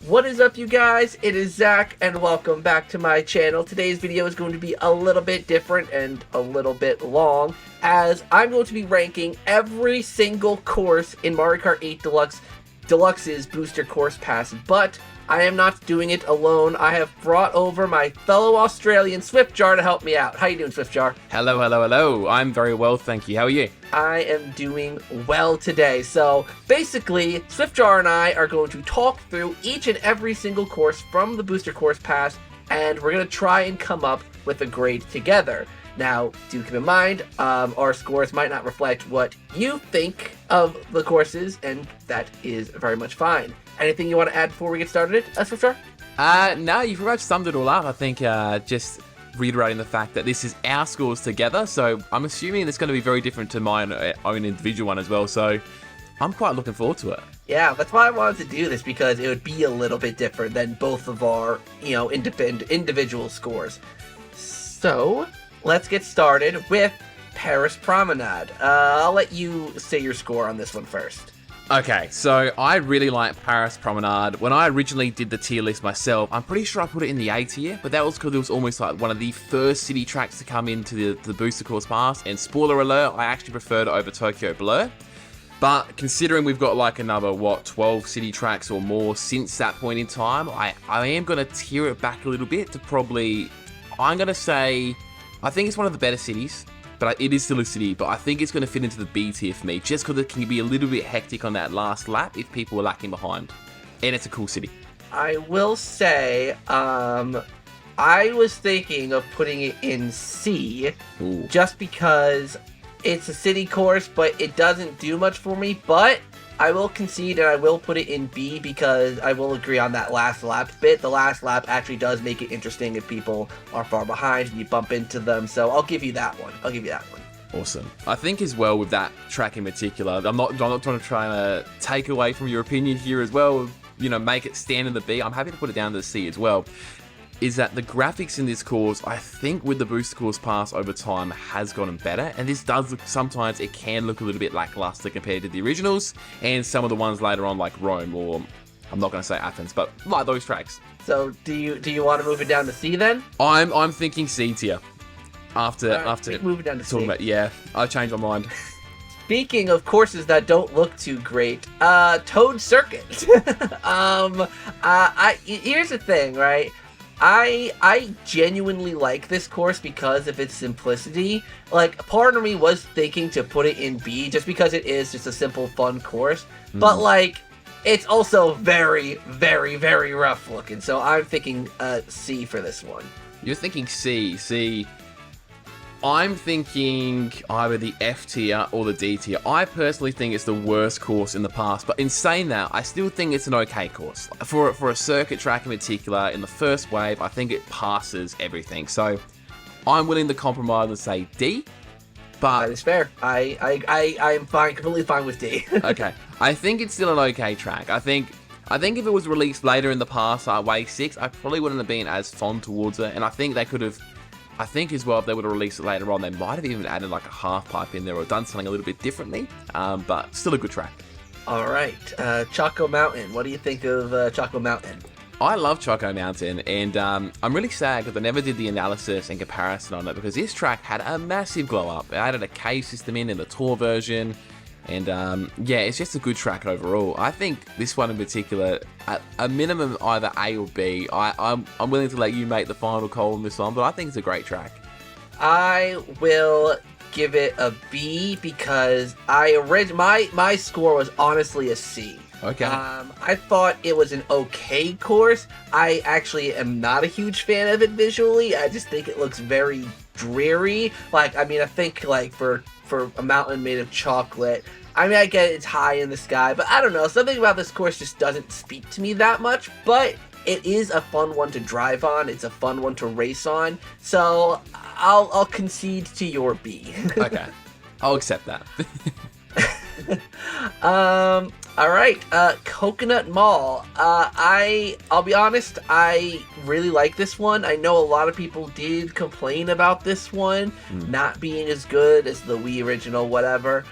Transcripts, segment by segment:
What is up, you guys? It is Zach, and welcome back to my channel. Today's video is going to be a little bit different and a little bit long, as I'm going to be ranking every single course in Mario Kart 8 Deluxe's Booster Course Pass, but I am not doing it alone. I have brought over my fellow Australian Swiftjar to help me out. How you doing, Swiftjar? Hello, hello, hello. I'm very well, thank you. How are you? I am doing well today. So basically, Swiftjar and I are going to talk through each and every single course from the Booster Course Pass, and we're going to try and come up with a grade together. Now, do keep in mind, our scores might not reflect what you think of the courses, and that is very much fine. Anything you want to add before we get started, Swiftjar? No, you've pretty much summed it all up. I think just reiterating the fact that this is our scores together, so I'm assuming it's going to be very different to my own individual one as well, so I'm quite looking forward to it. Yeah, that's why I wanted to do this, because it would be a little bit different than both of our, individual scores. So, let's get started with Paris Promenade. I'll let you say your score on this one first. Okay, so I really like Paris Promenade. When I originally did the tier list myself, I'm pretty sure I put it in the A tier, but that was because it was almost like one of the first city tracks to come into the Booster Course Pass, and spoiler alert, I actually preferred it over Tokyo Blur. But considering we've got like another, 12 city tracks or more since that point in time, I am going to tier it back a little bit to probably, I'm going to say, I think it's one of the better cities. But it is still a city, but I think it's going to fit into the B tier for me, just because it can be a little bit hectic on that last lap if people are lacking behind. And it's a cool city. I will say, I was thinking of putting it in C, Ooh. Just because it's a city course, but it doesn't do much for me, but I will concede and I will put it in B, because I will agree on that last lap bit. The last lap actually does make it interesting if people are far behind and you bump into them, so I'll give you that one. Awesome. I think as well with that track in particular, I'm not trying to take away from your opinion here as well, make it stand in the B. I'm happy to put it down to the C as well. Is that the graphics in this course, I think with the Booster Course Pass over time, has gotten better, and this does look, sometimes it can look a little bit lackluster compared to the originals, and some of the ones later on like Rome, or I'm not going to say Athens, but like those tracks. So do you want to move it down to C then? I'm thinking C tier. After move it down to talking C. About, yeah, I've changed my mind. Speaking of courses that don't look too great, Toad Circuit. Here's the thing, right? I genuinely like this course because of its simplicity. Like, part of me was thinking to put it in B just because it is just a simple, fun course. But, like, it's also very, very, very rough looking. So I'm thinking C for this one. You're thinking C. I'm thinking either the F tier or the D tier. I personally think it's the worst course in the past, but in saying that, I still think it's an okay course. For a circuit track in particular, in the first wave, I think it passes everything. So I'm willing to compromise and say D, but... That is fair. I'm completely fine with D. Okay. I think it's still an okay track. I think if it was released later in the past, wave 6, I probably wouldn't have been as fond towards it, and I think they could have... I think as well, if they would have released it later on, they might have even added like a half pipe in there or done something a little bit differently, but still a good track. All right, Choco Mountain. What do you think of Choco Mountain? I love Choco Mountain, and I'm really sad because I never did the analysis and comparison on it, because this track had a massive glow up. It added a cave system in the tour version, and yeah, it's just a good track overall. I think this one in particular, at a minimum either A or B. I'm willing to let you make the final call on this one, but I think it's a great track. I will give it a B because my score was honestly a C. Okay. I thought it was an okay course. I actually am not a huge fan of it visually. I just think it looks very dreary. I think like for a mountain made of chocolate, I get it's high in the sky, but I don't know, something about this course just doesn't speak to me that much. But it is a fun one to drive on. It's a fun one to race on. So I'll concede to your B. Okay, I'll accept that. All right, Coconut Mall. I'll be honest, I really like this one. I know a lot of people did complain about this one not being as good as the Wii original, whatever.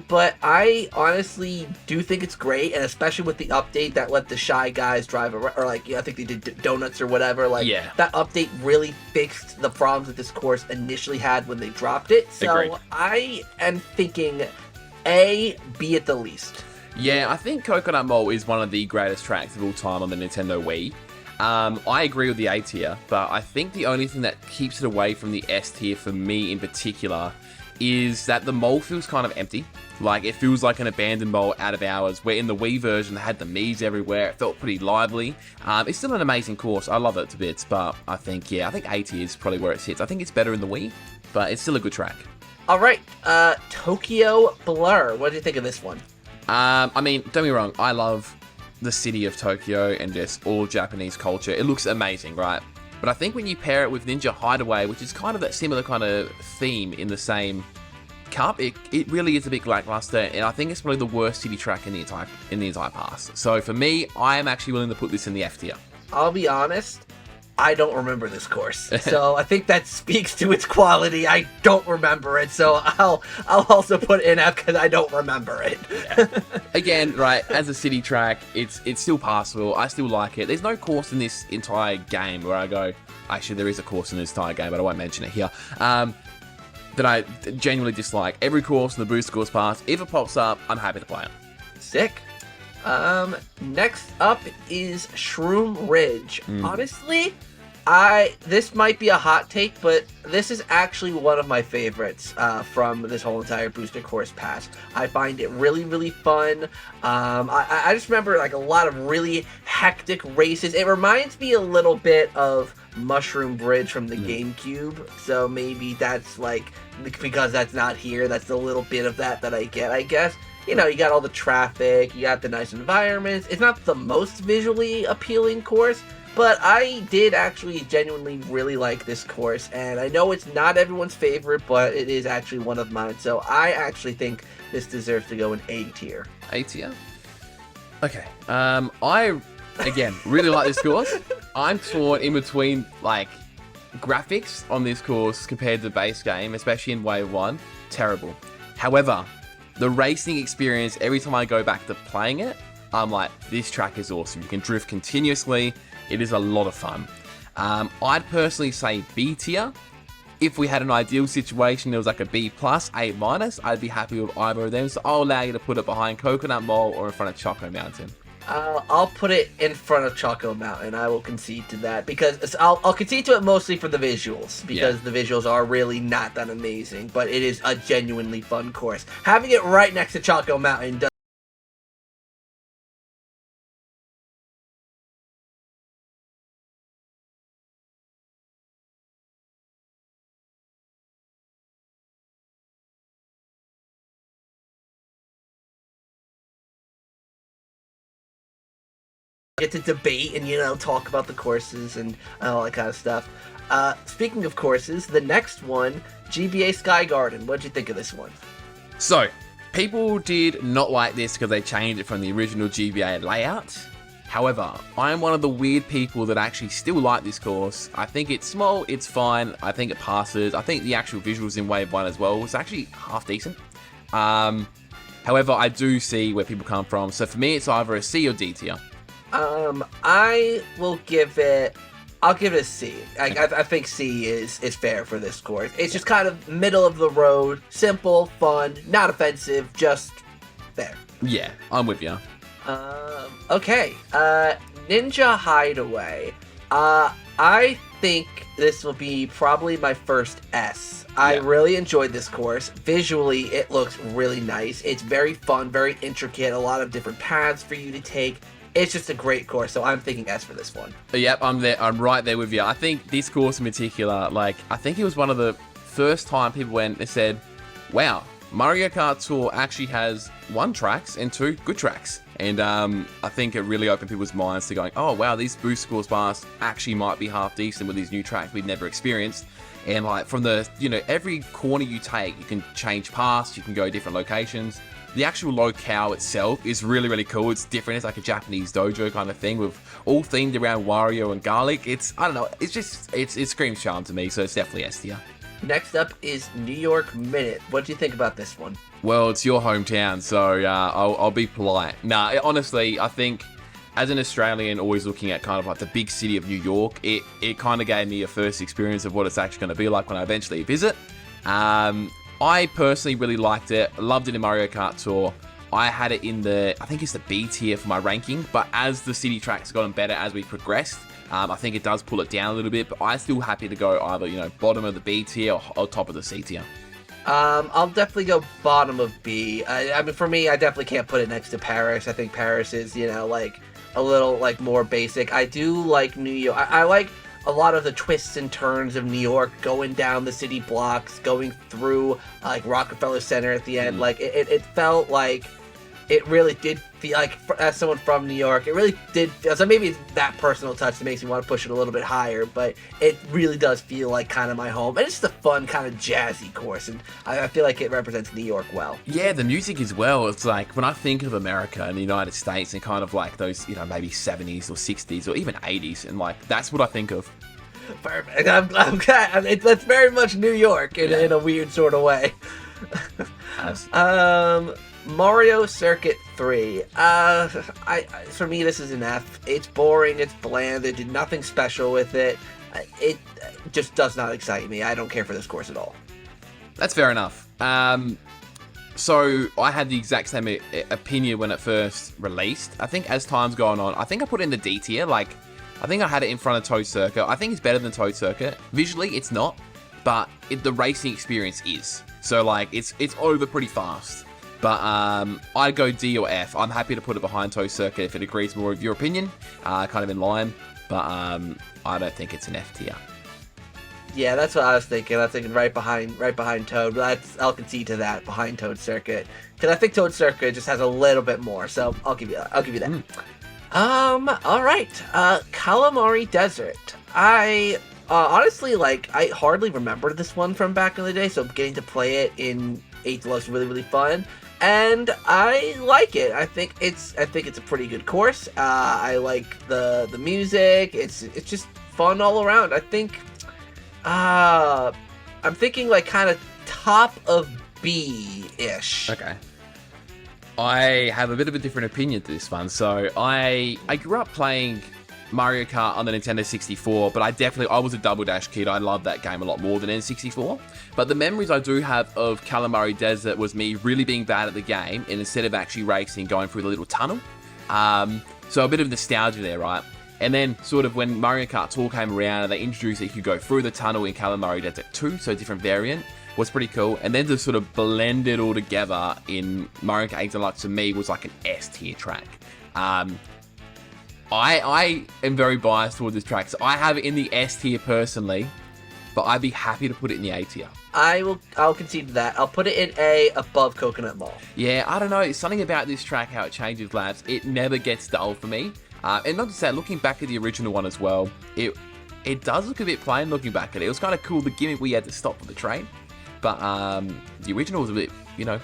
But I honestly do think it's great, and especially with the update that let the Shy Guys drive around, or like, I think they did donuts or whatever. Like, Yeah. that update really fixed the problems that this course initially had when they dropped it. So Agreed. I am thinking A, B at the least. Yeah, I think Coconut Mall is one of the greatest tracks of all time on the Nintendo Wii. I agree with the A tier, but I think the only thing that keeps it away from the S tier for me in particular is that the mall feels kind of empty. Like, it feels like an abandoned mall out of hours, where in the Wii version they had the Miis everywhere. It felt pretty lively. It's still an amazing course. I love it to bits, but I think A tier is probably where it sits. I think it's better in the Wii, but it's still a good track. All right, Tokyo Blur. What do you think of this one? I mean, don't get me wrong, I love the city of Tokyo and just all Japanese culture. It looks amazing, right? But I think when you pair it with Ninja Hideaway, which is kind of that similar kind of theme in the same cup, it really is a bit lackluster, and I think it's probably the worst city track in the entire pass. So for me, I am actually willing to put this in the F tier. I'll be honest, I don't remember this course, so I think that speaks to its quality. I don't remember it, so I'll also put it in F because I don't remember it. Again, right, as a city track, it's still passable. I still like it. There's no course in this entire game where I go, actually there is a course in this entire game, but I won't mention it here, that I genuinely dislike. Every course in the Booster Course Pass, if it pops up, I'm happy to play it. Sick. Next up is Shroom Ridge. Honestly, this might be a hot take, but this is actually one of my favorites from this whole entire Booster Course Pass. I find it really, really fun. I just remember like a lot of really hectic races. It reminds me a little bit of Mushroom Bridge from the GameCube, so maybe that's like, because that's not here, that's a little bit of that I get, I guess. You know, you got all the traffic, you got the nice environments. It's not the most visually appealing course, but I did actually genuinely really like this course, and I know it's not everyone's favorite, but it is actually one of mine, so I actually think this deserves to go in A tier. A tier? Okay. I, again, really like this course. I'm torn in between, like, graphics on this course compared to the base game, especially in Wave 1. Terrible. However, the racing experience, every time I go back to playing it, I'm like, this track is awesome. You can drift continuously. It is a lot of fun. I'd personally say B tier. If we had an ideal situation, it was like a B+, A-, I'd be happy with either of them. So I'll allow you to put it behind Coconut Mall or in front of Choco Mountain. I'll put it in front of Choco Mountain. I will concede to that because I'll concede to it mostly for the visuals, because the visuals are really not that amazing, but it is a genuinely fun course. Having it right next to Choco Mountain does get to debate and, you know, talk about the courses and all that kind of stuff. Speaking of courses, the next one, GBA Sky Garden. What'd you think of this one? So, people did not like this because they changed it from the original GBA layout. However, I am one of the weird people that actually still like this course. I think it's small, it's fine, I think it passes. I think the actual visuals in Wave 1 as well was actually half decent. However, I do see where people come from. So for me, it's either a C or D tier. I'll give it a C. I think C is fair for this course. It's just kind of middle of the road, simple, fun, not offensive, just there. Yeah, I'm with you. Okay. Ninja Hideaway. I think this will be probably my first S. I really enjoyed this course. Visually, it looks really nice. It's very fun, very intricate, a lot of different paths for you to take. It's just a great course, so I'm thinking S for this one. Yep, I'm there. I'm right there with you. I think this course in particular, like, I think it was one of the first time people went and said, wow, Mario Kart Tour actually has 1 tracks and 2 good tracks. And I think it really opened people's minds to going, oh, wow, these Booster Course Pass actually might be half decent with these new tracks we'd never experienced. And, like, from the, you know, every corner you take, you can change paths, you can go different locations. The actual locale itself is really, really cool. It's different. It's like a Japanese dojo kind of thing with all themed around Wario and garlic. It's, I don't know, it's just, it screams charm to me, so it's definitely S tier. Next up is New York Minute. What do you think about this one? Well, it's your hometown, so I'll be polite. Nah, honestly, I think as an Australian, always looking at kind of like the big city of New York, it kind of gave me a first experience of what it's actually going to be like when I eventually visit. I personally really liked it. Loved it in Mario Kart Tour. I had it in I think it's the B tier for my ranking, but as the city tracks gotten better as we progressed, I think it does pull it down a little bit, but I'm still happy to go either, bottom of the B tier or top of the C tier. I'll definitely go bottom of B. I mean, for me, I definitely can't put it next to Paris. I think Paris is, like a little like more basic. I do like New York. I like a lot of the twists and turns of New York, going down the city blocks, going through like Rockefeller Center at the end. Like it felt like it really did feel like, as someone from New York, it really did feel, so maybe it's that personal touch that makes me want to push it a little bit higher, but it really does feel like kind of my home, and it's just a fun kind of jazzy course, and I feel like it represents New York well. Yeah, the music as well. It's like when I think of America and the United States and kind of like those, maybe 70s or 60s or even 80s, and like that's what I think of. Perfect. I'm glad. That's very much New York in a weird sort of way. Mario Circuit 3. For me, this is an F. It's boring. It's bland. They did nothing special with it. It just does not excite me. I don't care for this course at all. That's fair enough. So I had the exact same opinion when it first released. I think as time's gone on, I think I put it in the D tier. Like, I think I had it in front of Toad Circuit. I think it's better than Toad Circuit. Visually, it's not, but the racing experience is. So like, it's over pretty fast. But I'd go D or F. I'm happy to put it behind Toad Circuit if it agrees more with your opinion, kind of in line. But I don't think it's an F tier. Yeah, that's what I was thinking. I was thinking right behind Toad. But I'll concede to that, behind Toad Circuit, because I think Toad Circuit just has a little bit more. So I'll give you that. All right. Calamari Desert. I honestly, I hardly remember this one from back in the day, so getting to play it in 8 Deluxe really, really fun. And I like it. I think it's a pretty good course. I like the music. It's just fun all around. I think I'm thinking like kind of top of B-ish. Okay. I have a bit of a different opinion to this one. So I grew up playing Mario Kart on the Nintendo 64, but I was a Double Dash kid. I loved that game a lot more than N64. But the memories I do have of Calamari Desert was me really being bad at the game, and instead of actually racing, going through the little tunnel. So a bit of nostalgia there, right? And then sort of when Mario Kart Tour came around and they introduced that you could go through the tunnel in Calamari Desert 2, so a different variant, was pretty cool. And then to sort of blend it all together in Mario Kart 8 Deluxe, to me, was like an S tier track. I am very biased towards this track, so I have it in the S tier personally, but I'd be happy to put it in the A tier. I'll concede to that. I'll put it in A, above Coconut Mall. Yeah, I don't know. It's something about this track, how it changes laps. It never gets dull for me. And not just that, looking back at the original one as well, it does look a bit plain looking back at it. It was kind of cool, the gimmick we had to stop for the train. But the original was a bit,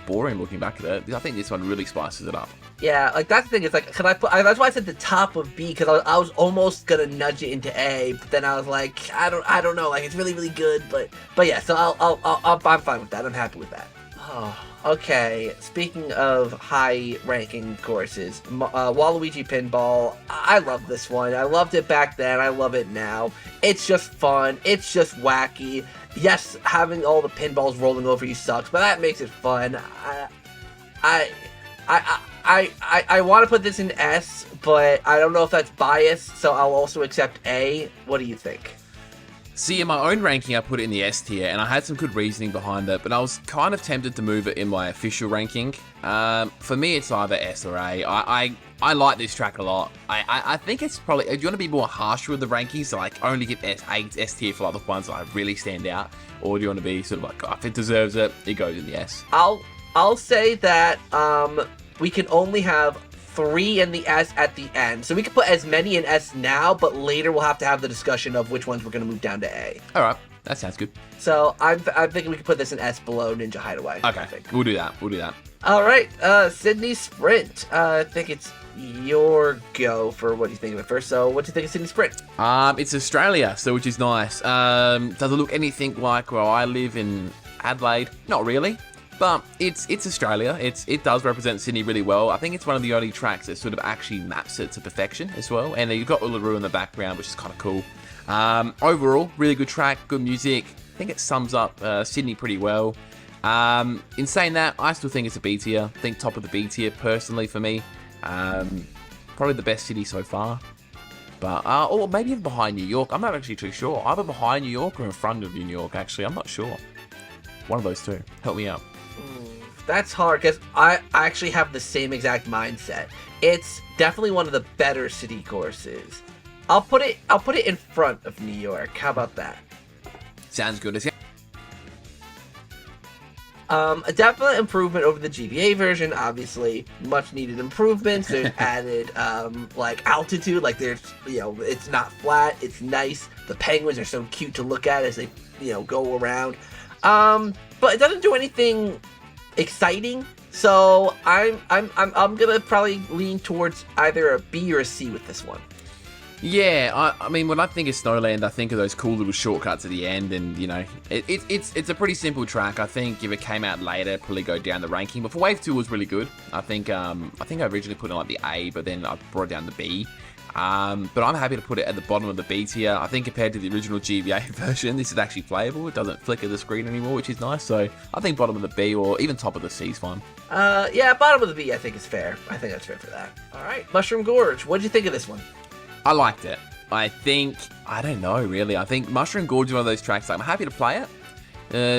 boring looking back at it. I think this one really spices it up. Yeah, like that's the thing. It's like, can I put? That's why I said the top of B, because I was almost gonna nudge it into A, but then I was like, I don't know. Like, it's really, really good, but yeah. So I'm fine with that. I'm happy with that. Oh, okay. Speaking of high ranking courses, Waluigi Pinball. I love this one. I loved it back then. I love it now. It's just fun. It's just wacky. Yes, having all the pinballs rolling over you sucks, but that makes it fun. I want to put this in S, but I don't know if that's biased, so I'll also accept A. What do you think? See, in my own ranking, I put it in the S tier, and I had some good reasoning behind it, but I was kind of tempted to move it in my official ranking. For me, it's either S or A. I like this track a lot. I think it's probably, if you want to be more harsher with the rankings, so like only give S tier for like the ones that really stand out, or do you want to be sort of like, if it deserves it, it goes in the S. I'll say that we can only have 3 in the S at the end. So we can put as many in S now, but later we'll have to have the discussion of which ones we're going to move down to A. All right, that sounds good. So I'm thinking we can put this in S below Ninja Hideaway. Okay, we'll do that. All right, Sydney Sprint. I think it's your go for what do you think of it first. So, what do you think of Sydney Sprint? It's Australia, so which is nice. Does it look anything like where I live in Adelaide? Not really, but it's Australia. It does represent Sydney really well. I think it's one of the only tracks that sort of actually maps it to perfection as well. And you've got Uluru in the background, which is kind of cool. Overall, really good track, good music. I think it sums up Sydney pretty well. In saying that, I still think it's a B tier. I think top of the B tier personally for me. Probably the best city so far. But, or maybe even behind New York. I'm not actually too sure. Either behind New York or in front of New York, actually. I'm not sure. One of those two. Help me out. That's hard because I actually have the same exact mindset. It's definitely one of the better city courses. I'll put it in front of New York. How about that? Sounds good. A definite improvement over the GBA version, obviously. Much needed improvements. There's added, like, altitude. Like, there's, it's not flat. It's nice. The penguins are so cute to look at as they, go around. But it doesn't do anything exciting. So I'm gonna probably lean towards either a B or a C with this one. Yeah, I mean, when I think of Snowland, I think of those cool little shortcuts at the end, and it's a pretty simple track. I think if it came out later, it'd probably go down the ranking. But for Wave 2, it was really good. I think I originally put it like the A, but then I brought it down to B. But I'm happy to put it at the bottom of the B tier. I think compared to the original GBA version, this is actually playable. It doesn't flicker the screen anymore, which is nice. So I think bottom of the B or even top of the C is fine. Yeah, bottom of the B I think is fair. I think that's fair for that. All right, Mushroom Gorge. What did you think of this one? I liked it. I don't know really. I think Mushroom Gorge is one of those tracks I'm happy to play it.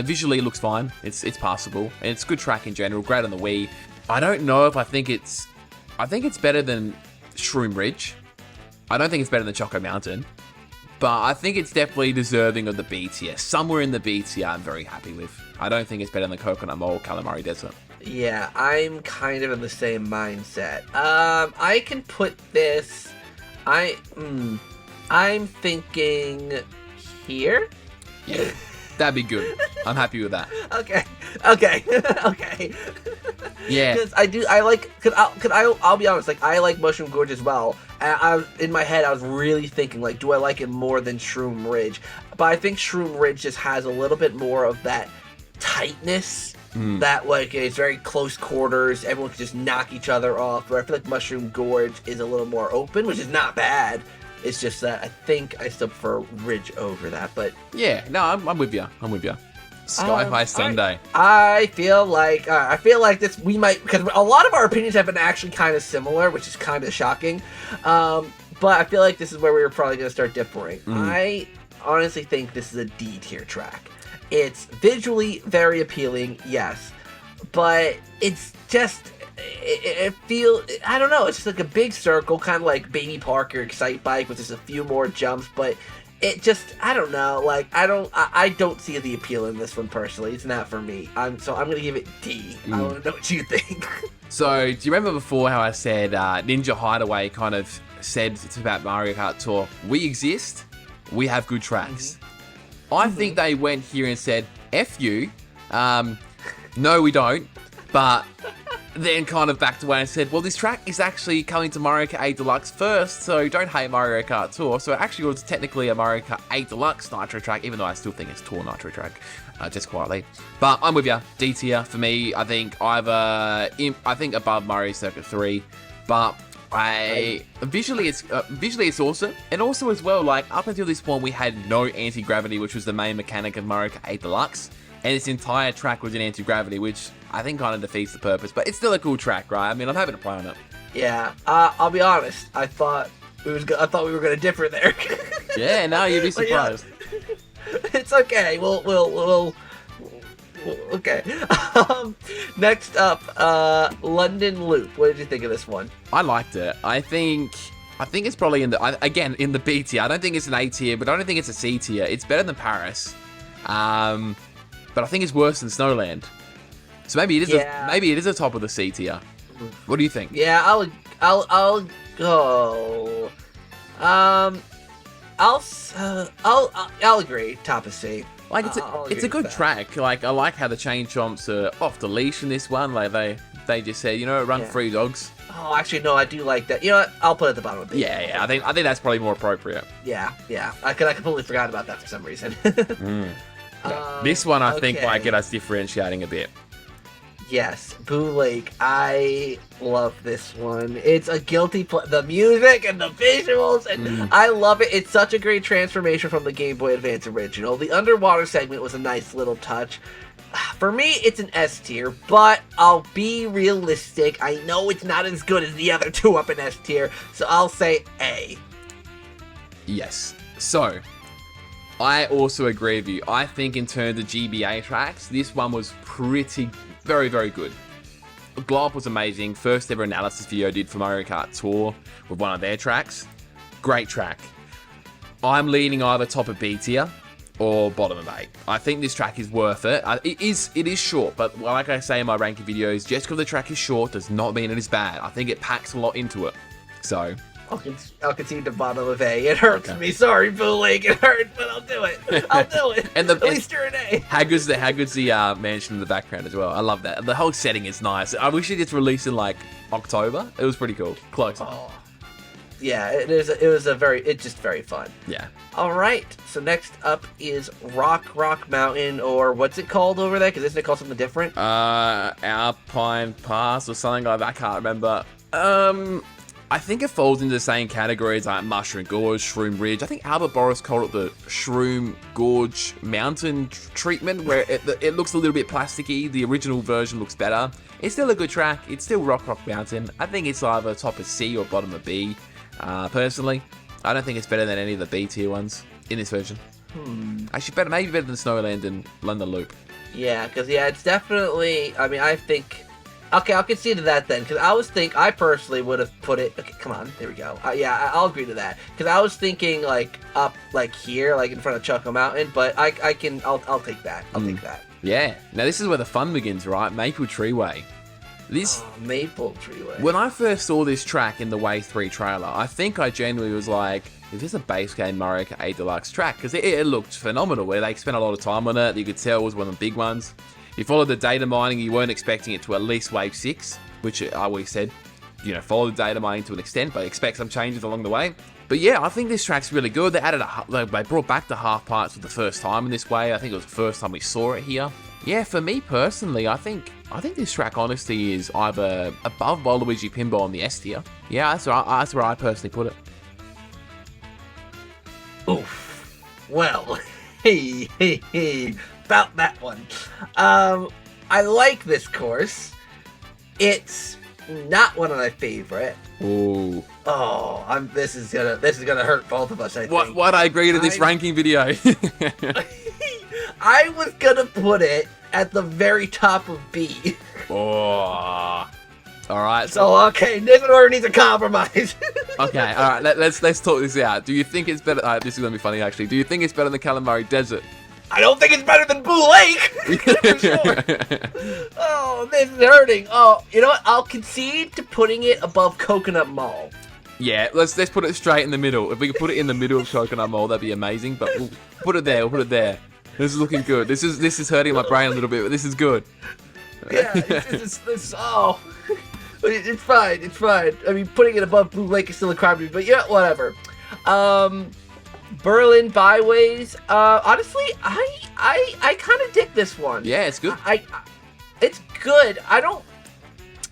Visually it looks fine. It's passable. And it's a good track in general. Great on the Wii. I don't know if I think it's better than Shroom Ridge. I don't think it's better than Choco Mountain. But I think it's definitely deserving of the B tier. Somewhere in the B tier I'm very happy with. I don't think it's better than Coconut Mall or Calamari Desert. Yeah, I'm kind of in the same mindset. I can put this... I'm thinking here. Yeah, that'd be good. I'm happy with that. Okay. Yeah. Because I'll be honest. Like I like Mushroom Gorge as well. And in my head, I was really thinking like, do I like it more than Shroom Ridge? But I think Shroom Ridge just has a little bit more of that tightness. That like it's very close quarters, everyone can just knock each other off. Where I feel like Mushroom Gorge is a little more open, which is not bad. It's just that I think I still prefer Ridge over that. But yeah, no, I'm with you. Sky High Sunday. I feel like this we might, because a lot of our opinions have been actually kind of similar, which is kind of shocking. But I feel like this is where we were probably going to start differing. I honestly think this is a D tier track. It's visually very appealing, yes, but it's just, it feels, I don't know, it's just like a big circle, kind of like Baby Park or Excite Bike with just a few more jumps, but it just, I don't know, like, I don't see the appeal in this one personally. It's not for me. So I'm going to give it D. I want to know what you think. So, do you remember before how I said Ninja Hideaway kind of said it's about Mario Kart Tour? We exist, we have good tracks. I think they went here and said, F you, no we don't, but then kind of backed away and said, well, this track is actually coming to Mario Kart 8 Deluxe first, so don't hate Mario Kart Tour. So it actually was technically a Mario Kart 8 Deluxe Nitro track, even though I still think it's Tour Nitro track, just quietly. But I'm with you, D tier for me. I think above Mario Circuit 3, but visually it's awesome, and also as well, like up until this point we had no anti-gravity, which was the main mechanic of Mario Kart 8 Deluxe, and this entire track was in anti-gravity, which I think kind of defeats the purpose, but it's still a cool track, right? I mean, I'm happy to play on it. Yeah, I'll be honest, I thought we were going to differ there. Yeah, no, you'd be surprised. Yeah. It's okay. We'll okay. Next up, London Loop. What did you think of this one? I liked it. I think it's probably in the B tier. I don't think it's an A tier, but I don't think it's a C tier. It's better than Paris, but I think it's worse than Snowland. So maybe it is. Yeah. Maybe it is a top of the C tier. What do you think? Yeah, I'll go. I'll agree. Top of C. Like it's a good track. Like I like how the chain chomps are off the leash in this one. Like They just said, you know, run 3 dogs. Oh, actually, no, I do like that. You know what? I'll put it at the bottom of the page. Yeah, I think that's probably more appropriate. Yeah. I completely forgot about that for some reason. This one, I think, might get us differentiating a bit. Yes, Boo Lake. I love this one. It's a guilty the music and the visuals, and I love it. It's such a great transformation from the Game Boy Advance original. The underwater segment was a nice little touch. For me, it's an S tier, but I'll be realistic. I know it's not as good as the other 2 up in S tier, so I'll say A. Yes. So, I also agree with you. I think in terms of GBA tracks, this one was very, very good. Glob was amazing. First ever analysis video I did for Mario Kart Tour with one of their tracks. Great track. I'm leaning either top of B tier or bottom of A. I think this track is worth it. It is short, but like I say in my ranking videos, just because the track is short does not mean it is bad. I think it packs a lot into it. So I'll concede the bottom of A. It hurts me. Sorry, Boo Lake. It hurts, but I'll do it. I'll do it. At least you're an A. How good's the mansion in the background as well? I love that. The whole setting is nice. I wish it gets released in like October. It was pretty cool. Close. Oh. Yeah, it's just very fun. Yeah. All right. So next up is Rock Mountain, or what's it called over there? Because isn't it called something different? Alpine Pass or something like that. I can't remember. I think it falls into the same categories like Mushroom Gorge, Shroom Ridge. I think Albert Boris called it the Shroom Gorge Mountain treatment, where it looks a little bit plasticky. The original version looks better. It's still a good track. It's still Rock Mountain. I think it's either top of C or bottom of B. Personally, I don't think it's better than any of the B tier ones in this version. Actually, maybe better than Snowland and London Loop. Yeah, because it's definitely. I mean, I think. Okay, I'll concede to that then, because I personally would have put it. Okay, come on, there we go. I'll agree to that, because I was thinking like up, like here, like in front of Choco Mountain, but I'll take that. I'll take that. Yeah. Now this is where the fun begins, right? Maple Treeway. Maple Treeway. When I first saw this track in the Wave 3 trailer, I think I genuinely was like, is this a base game Mario Kart 8 Deluxe track? Because it looked phenomenal, where they spent a lot of time on it. You could tell it was one of the big ones. You followed the data mining, you weren't expecting it to at least Wave 6, which I always said, follow the data mining to an extent, but expect some changes along the way. But yeah, I think this track's really good. They brought back the half parts for the first time in this way. I think it was the first time we saw it here. Yeah, for me personally, I think this track honestly is either above Waluigi Pinball on the S tier. Yeah, that's where I personally put it. Oof. Well, hey. About that one. I like this course. It's not one of my favorite. Ooh. Oh, this is gonna hurt both of us, I think. Why'd I agree to this ranking video? I was gonna put it at the very top of B. Oh. Alright. So okay, this one needs a compromise. Okay, alright, let's talk this out. Do you think it's better this is gonna be funny actually. Do you think it's better than Calamari Desert? I don't think it's better than Boo Lake. For sure. Oh, this is hurting. Oh, you know what? I'll concede to putting it above Coconut Mall. Yeah, let's put it straight in the middle. If we could put it in the middle of Coconut Mall, that'd be amazing. But we'll put it there. We'll put it there. This is looking good. This is hurting my brain a little bit, but this is good. Yeah, it's fine. It's fine. I mean, putting it above Blue Lake is still a crime to me, but yeah, whatever. Berlin Byways. Honestly, I kind of dig this one. Yeah, it's good. It's good. I don't.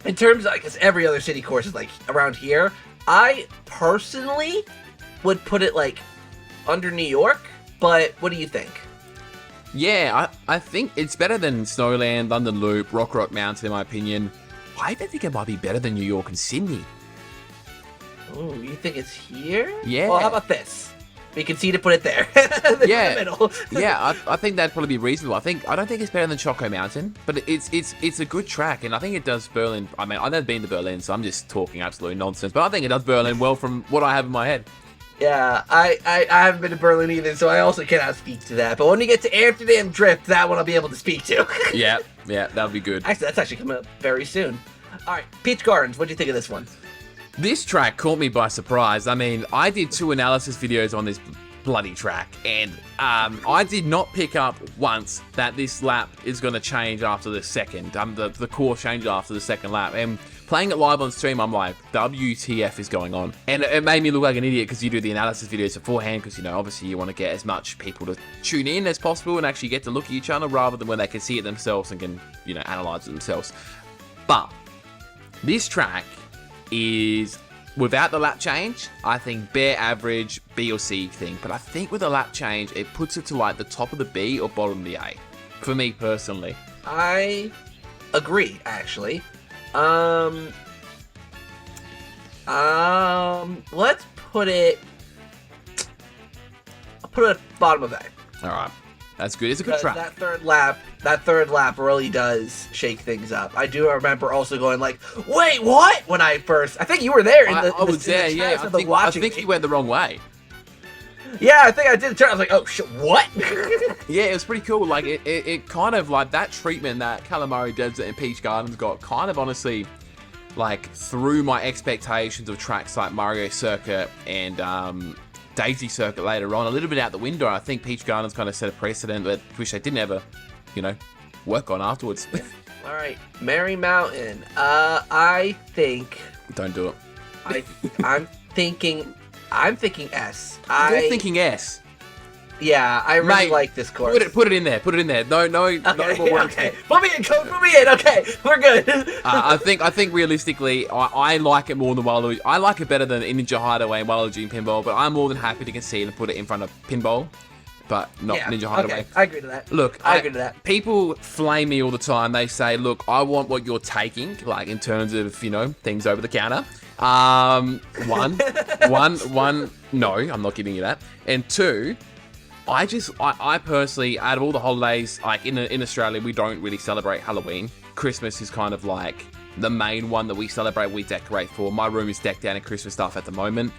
In terms of, I guess every other city course is like around here. I personally would put it like under New York. But what do you think? Yeah, I think it's better than Snowland, London Loop, Rock Mountain, in my opinion. I even think it might be better than New York and Sydney. Oh, you think it's here? Yeah. Well, how about this? We can see to put it there. Yeah. In the middle. Yeah, I think that'd probably be reasonable. I don't think it's better than Choco Mountain, but it's a good track, and I think it does Berlin. I mean, I've never been to Berlin, so I'm just talking absolute nonsense, but I think it does Berlin well from what I have in my head. Yeah, I haven't been to Berlin either, so I also cannot speak to that. But when you get to Amsterdam Drift, that one I'll be able to speak to. Yeah, that would be good. Actually, that's actually coming up very soon. All right, Peach Gardens, what do you think of this one? This track caught me by surprise. I mean, I did 2 analysis videos on this bloody track. And I did not pick up once that this lap is going to change after the second. The course changes after the second lap. And playing it live on stream, I'm like, WTF is going on? And it made me look like an idiot because you do the analysis videos beforehand because, you know, obviously you want to get as much people to tune in as possible and actually get to look at each other rather than when they can see it themselves and can, you know, analyze it themselves. But this track is, without the lap change, I think bare average B or C thing. But I think with the lap change, it puts it to like the top of the B or bottom of the A. For me personally. I agree, actually. Let's put it. I'll put it at bottom of A. All right, that's good. It's a good track. That third lap really does shake things up. I do remember also going like, "Wait, what?" When I think you were there. I was there. Yeah, I think you went the wrong way. Yeah, I think I did. I was like, "Oh shit, what?" Yeah, it was pretty cool. Like it kind of like that treatment that Calamari Desert and Peach Gardens got kind of honestly like through my expectations of tracks like Mario Circuit and Daisy Circuit later on a little bit out the window. I think Peach Gardens kind of set a precedent that which they didn't ever, you know, work on afterwards. All right, Merry Mountain. I think. Don't do it. I'm thinking S. You're thinking S. Yeah, I really like this course. Put it in there. Put it in there. No more work. Okay. Put me in, coach. Put me in. Okay, we're good. I think realistically, I like it more than Waluigi. I like it better than Ninja Hideaway and Waluigi and Pinball, but I'm more than happy to concede and put it in front of Pinball, but not Ninja Hideaway. Okay, I agree to that. Look, I agree to that. People flame me all the time. They say, look, I want what you're taking, like in terms of, you know, things over the counter. One, no, I'm not giving you that. And two, I personally, out of all the holidays, like in Australia, we don't really celebrate Halloween. Christmas is kind of like the main one that we celebrate, we decorate for. My room is decked out in Christmas stuff at the moment.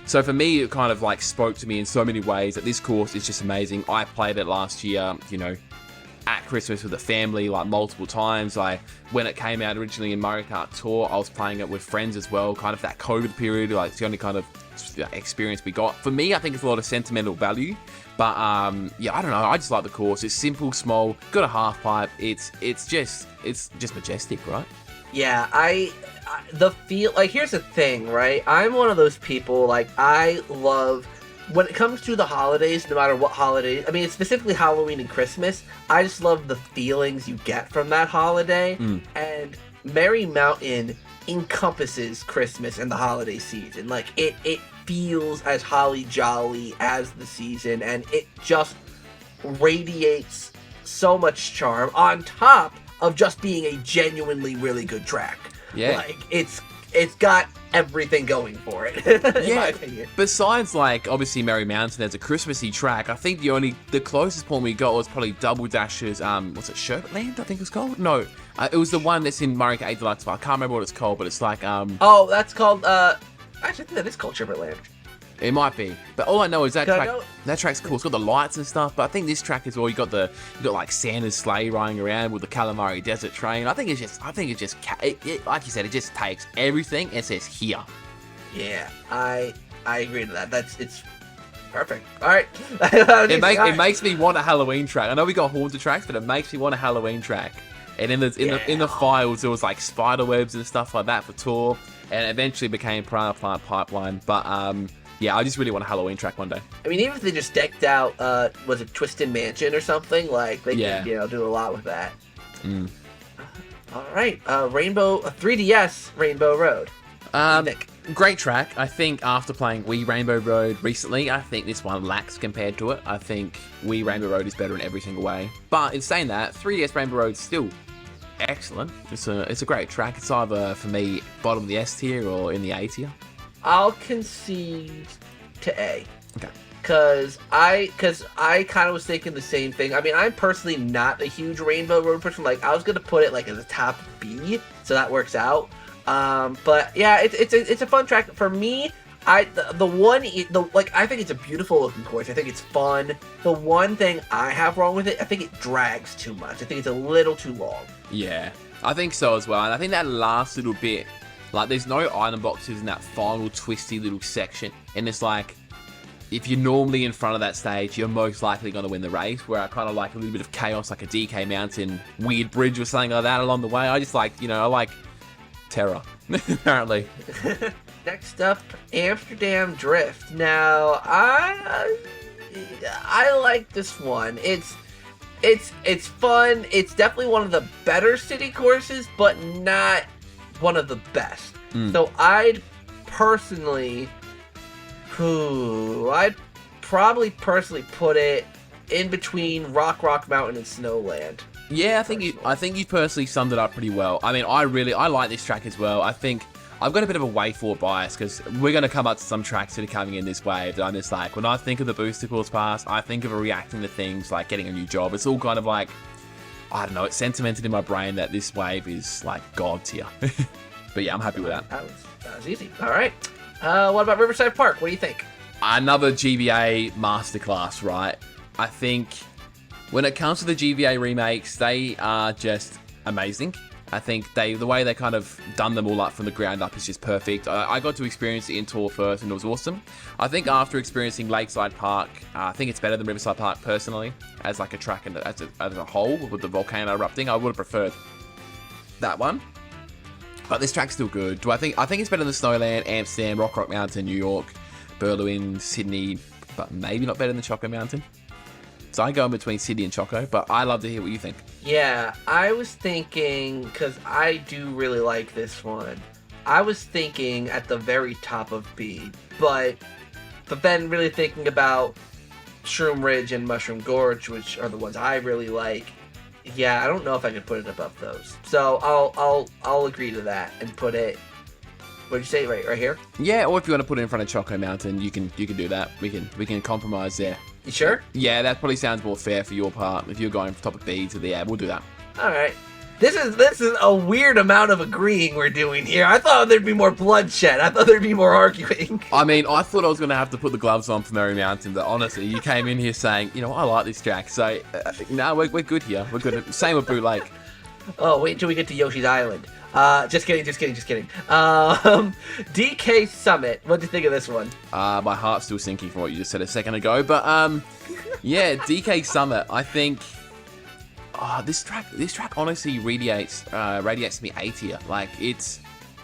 So for me, it kind of like spoke to me in so many ways that this course is just amazing. I played it last year, you know, at Christmas with the family, like multiple times. When it came out originally in Mario Kart Tour, I was playing it with friends as well, kind of that COVID period, like it's the only kind of experience we got. For me, I think it's a lot of sentimental value, but yeah, I don't know, I just like the course. It's simple, small, got a half pipe, it's just majestic, right? Yeah, the feel, like, here's the thing, right? I'm one of those people, like, I love, when it comes to the holidays, no matter what holiday, I mean, it's specifically Halloween and Christmas, I just love the feelings you get from that holiday, and Merry Mountain encompasses Christmas and the holiday season. Like, it feels as holly jolly as the season, and it just radiates so much charm on top of just being a genuinely really good track. Yeah. Like, it's got everything going for it, in my opinion. Besides, like, obviously Merry Mountain as a Christmassy track, I think the closest point we got was probably Double Dash's, what's it, Sherbetland, I think it's called? No, it was the one that's in Mario Kart 8 Deluxe. I can't remember what it's called, but it's like, Oh, that's called, actually, I think that is called Sherbetland. It might be, but all I know is that track's cool. It's got the lights and stuff, but I think this track as well, you got like Santa's sleigh riding around with the Calamari Desert train. I think it's just like you said, it just takes everything and says here. Yeah, I agree to that. It's perfect. All right. It makes me want a Halloween track. I know we got haunted tracks, but it makes me want a Halloween track. And in the files, there was like spider webs and stuff like that for tour, and it eventually became Piranha Plant Pipeline. But yeah, I just really want a Halloween track one day. I mean, even if they just decked out, was it Twisted Mansion or something? Like, they could, do a lot with that. All right, Rainbow 3DS Rainbow Road. Great track. I think after playing Wii Rainbow Road recently, I think this one lacks compared to it. I think Wii Rainbow Road is better in every single way. But in saying that, 3DS Rainbow Road is still excellent. It's a great track. It's either, for me, bottom of the S tier or in the A tier. I'll concede to A. Okay. Because I kind of was thinking the same thing. I mean, I'm personally not a huge Rainbow Road person. Like, I was going to put it, like, as a top B, so that works out. But, yeah, it's a fun track. For me, I think it's a beautiful looking course. I think it's fun. The one thing I have wrong with it, I think it drags too much. I think it's a little too long. Yeah, I think so as well. And I think that last little bit, like, there's no item boxes in that final twisty little section. And it's like, if you're normally in front of that stage, you're most likely going to win the race, where I kind of like a little bit of chaos, like a DK Mountain weird bridge or something like that along the way. I just like, you know, I like terror, apparently. Next up, Amsterdam Drift. Now, I like this one. It's fun. It's definitely one of the better city courses, but not one of the best. So I'd probably personally put it in between Rock Mountain and Snowland. Yeah, I think you personally summed it up pretty well. I mean, I like this track as well. I think I've got a bit of a wave forward bias because we're going to come up to some tracks that are coming in this wave that I'm just like, when I think of the Booster Course Pass, I think of reacting to things like getting a new job. It's all kind of like, I don't know, it's sentimented in my brain that this wave is like God tier. But yeah, I'm happy with that. That was easy. All right. What about Riverside Park? What do you think? Another GBA masterclass, right? I think when it comes to the GBA remakes, they are just amazing. I think the way they kind of done them all up from the ground up is just perfect. I got to experience it in tour first and it was awesome. I think after experiencing Lakeside Park, I think it's better than Riverside Park personally, as like a track and as a whole with the volcano erupting. I would have preferred that one. But this track's still good. I think it's better than Snowland, Amsterdam, Rock Mountain, New York, Berlin, Sydney, but maybe not better than Choco Mountain. So I go in between Sydney and Choco, but I'd love to hear what you think. Yeah, I was thinking, because I do really like this one, I was thinking at the very top of B, but then really thinking about Shroom Ridge and Mushroom Gorge, which are the ones I really like, yeah, I don't know if I could put it above those. So I'll agree to that and put it. What'd you say? Right here? Yeah, or if you want to put it in front of Choco Mountain, you can do that. We can compromise there. You sure? Yeah, that probably sounds more fair for your part. If you're going from top of B to the we'll do that. All right. This is a weird amount of agreeing we're doing here. I thought there'd be more bloodshed. I thought there'd be more arguing. I mean, I thought I was going to have to put the gloves on for Merry Mountain, but honestly, you came in here saying, you know, I like this track. So, no, we're good here. We're good. Same with Boot Lake. Oh, wait until we get to Yoshi's Island. Just kidding. DK Summit. What do you think of this one? My heart's still sinking from what you just said a second ago, but yeah, DK Summit. I think this track honestly radiates to me A tier. Like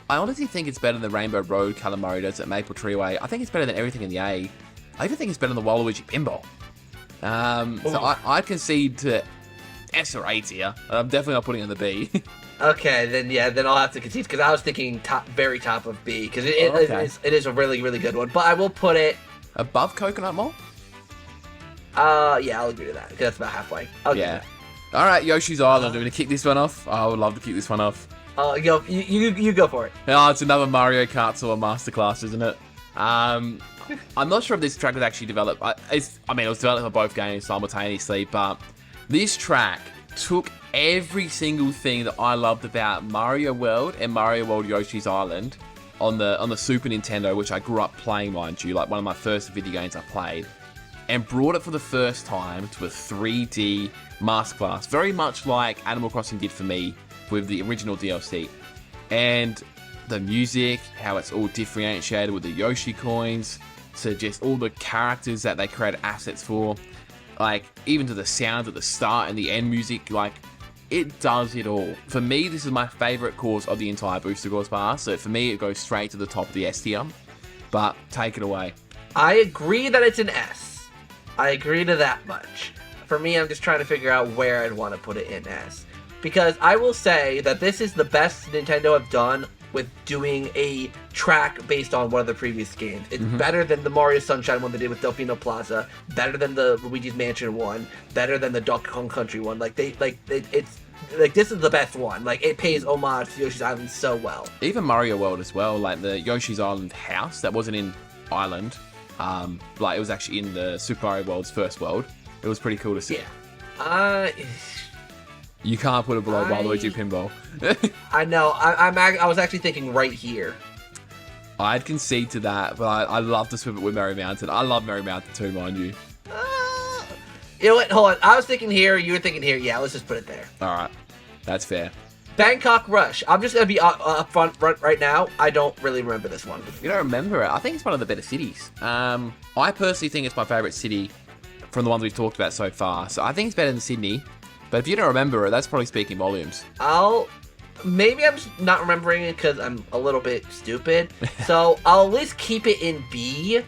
I honestly think it's better than Rainbow Road, Calamari Desert, Maple Treeway. I think it's better than everything in the A. I even think it's better than the Waluigi Pinball. So I'd concede to S or A tier. I'm definitely not putting it in the B. Okay, then I'll have to concede because I was thinking very top of B because it is a really, really good one. But I will put it above Coconut Mall. Yeah, I'll agree to that because that's about halfway. Yeah. All right, Yoshi's Island. Are we gonna kick this one off? I would love to kick this one off. You go for it. Oh, it's another Mario Kart Tour masterclass, isn't it? I'm not sure if this track was actually developed. It was developed for both games simultaneously, but this track took every single thing that I loved about Mario World and Mario World Yoshi's Island on the Super Nintendo, which I grew up playing, mind you, like one of my first video games I played, and brought it for the first time to a 3D masterclass, very much like Animal Crossing did for me with the original DLC. And the music, how it's all differentiated with the Yoshi coins, to just all the characters that they created assets for, like even to the sounds at the start and the end music, like it does it all. For me, this is my favorite course of the entire Booster Course Pass, so for me it goes straight to the top of the S tier, but take it away. I agree that it's an S. I agree to that much. For me, I'm just trying to figure out where I'd want to put it in S. Because I will say that this is the best Nintendo have done with doing a track based on one of the previous games. It's better than the Mario Sunshine one they did with Delfino Plaza, better than the Luigi's Mansion one, better than the Donkey Kong Country one. It's this is the best one. Like, it pays homage to Yoshi's Island so well. Even Mario World as well, like the Yoshi's Island house that wasn't in Island, like it was actually in the Super Mario World's first world. It was pretty cool to see. Yeah. You can't put it below Waluigi Pinball. I know. I was actually thinking right here. I'd concede to that, but I love to swim it with Merry Mountain. I love Merry Mountain too, mind you. You know what? Hold on. I was thinking here. You were thinking here. Yeah, let's just put it there. All right. That's fair. Bangkok Rush. I'm just gonna be up front right now. I don't really remember this one. You don't remember it? I think it's one of the better cities. I personally think it's my favorite city from the ones we've talked about so far. So I think it's better than Sydney. But if you don't remember it, that's probably speaking volumes. Maybe I'm just not remembering it because I'm a little bit stupid. So I'll at least keep it in B,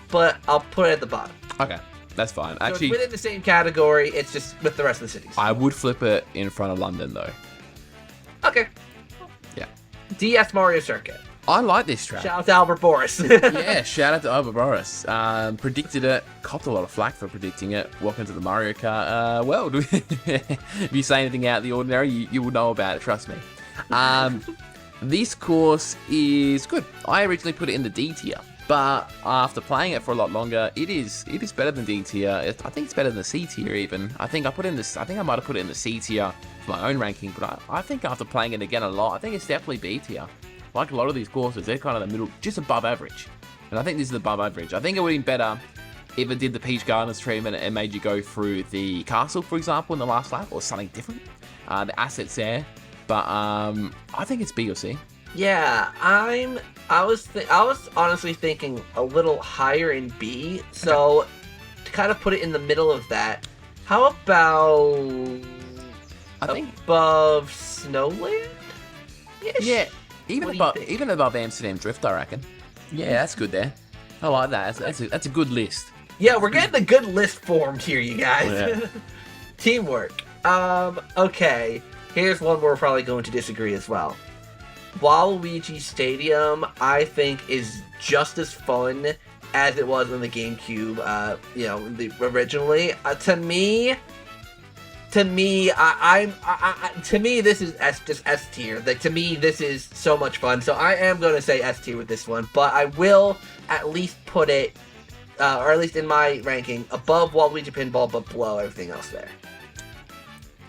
but I'll put it at the bottom. Okay, that's fine. So Actually, it's within the same category. It's just with the rest of the cities. I would flip it in front of London, though. Okay. Yeah. DS Mario Circuit. I like this track. Shout out to Albert Boris. Yeah, shout out to Albert Boris. Predicted it, copped a lot of flack for predicting it. Welcome to the Mario Kart world. If you say anything out of the ordinary, you will know about it, trust me. This course is good. I originally put it in the D tier, but after playing it for a lot longer, it is better than D tier. I think it's better than the C tier even. I think I might have put it in the C tier for my own ranking, but I think after playing it again a lot, I think it's definitely B tier. Like a lot of these courses, they're kind of the middle, just above average. And I think this is above average. I think it would have been better if it did the Peach Gardens treatment and made you go through the castle, for example, in the last lap, or something different. The assets there. But I think it's B or C. Yeah, I was honestly thinking a little higher in B. So to kind of put it in the middle of that, how about above Snowland? Yeah. Even above Amsterdam Drift, I reckon. Yeah, that's good there. I like that. That's a good list. Yeah, we're getting a good list formed here, you guys. Yeah. Teamwork. Okay. Here's one we're probably going to disagree as well. Waluigi Stadium, I think, is just as fun as it was in the GameCube. Originally. To me, this is just S tier. Like, to me, this is so much fun. So I am going to say S tier with this one, but I will at least put it, or at least in my ranking, above Waluigi Pinball, but below everything else there.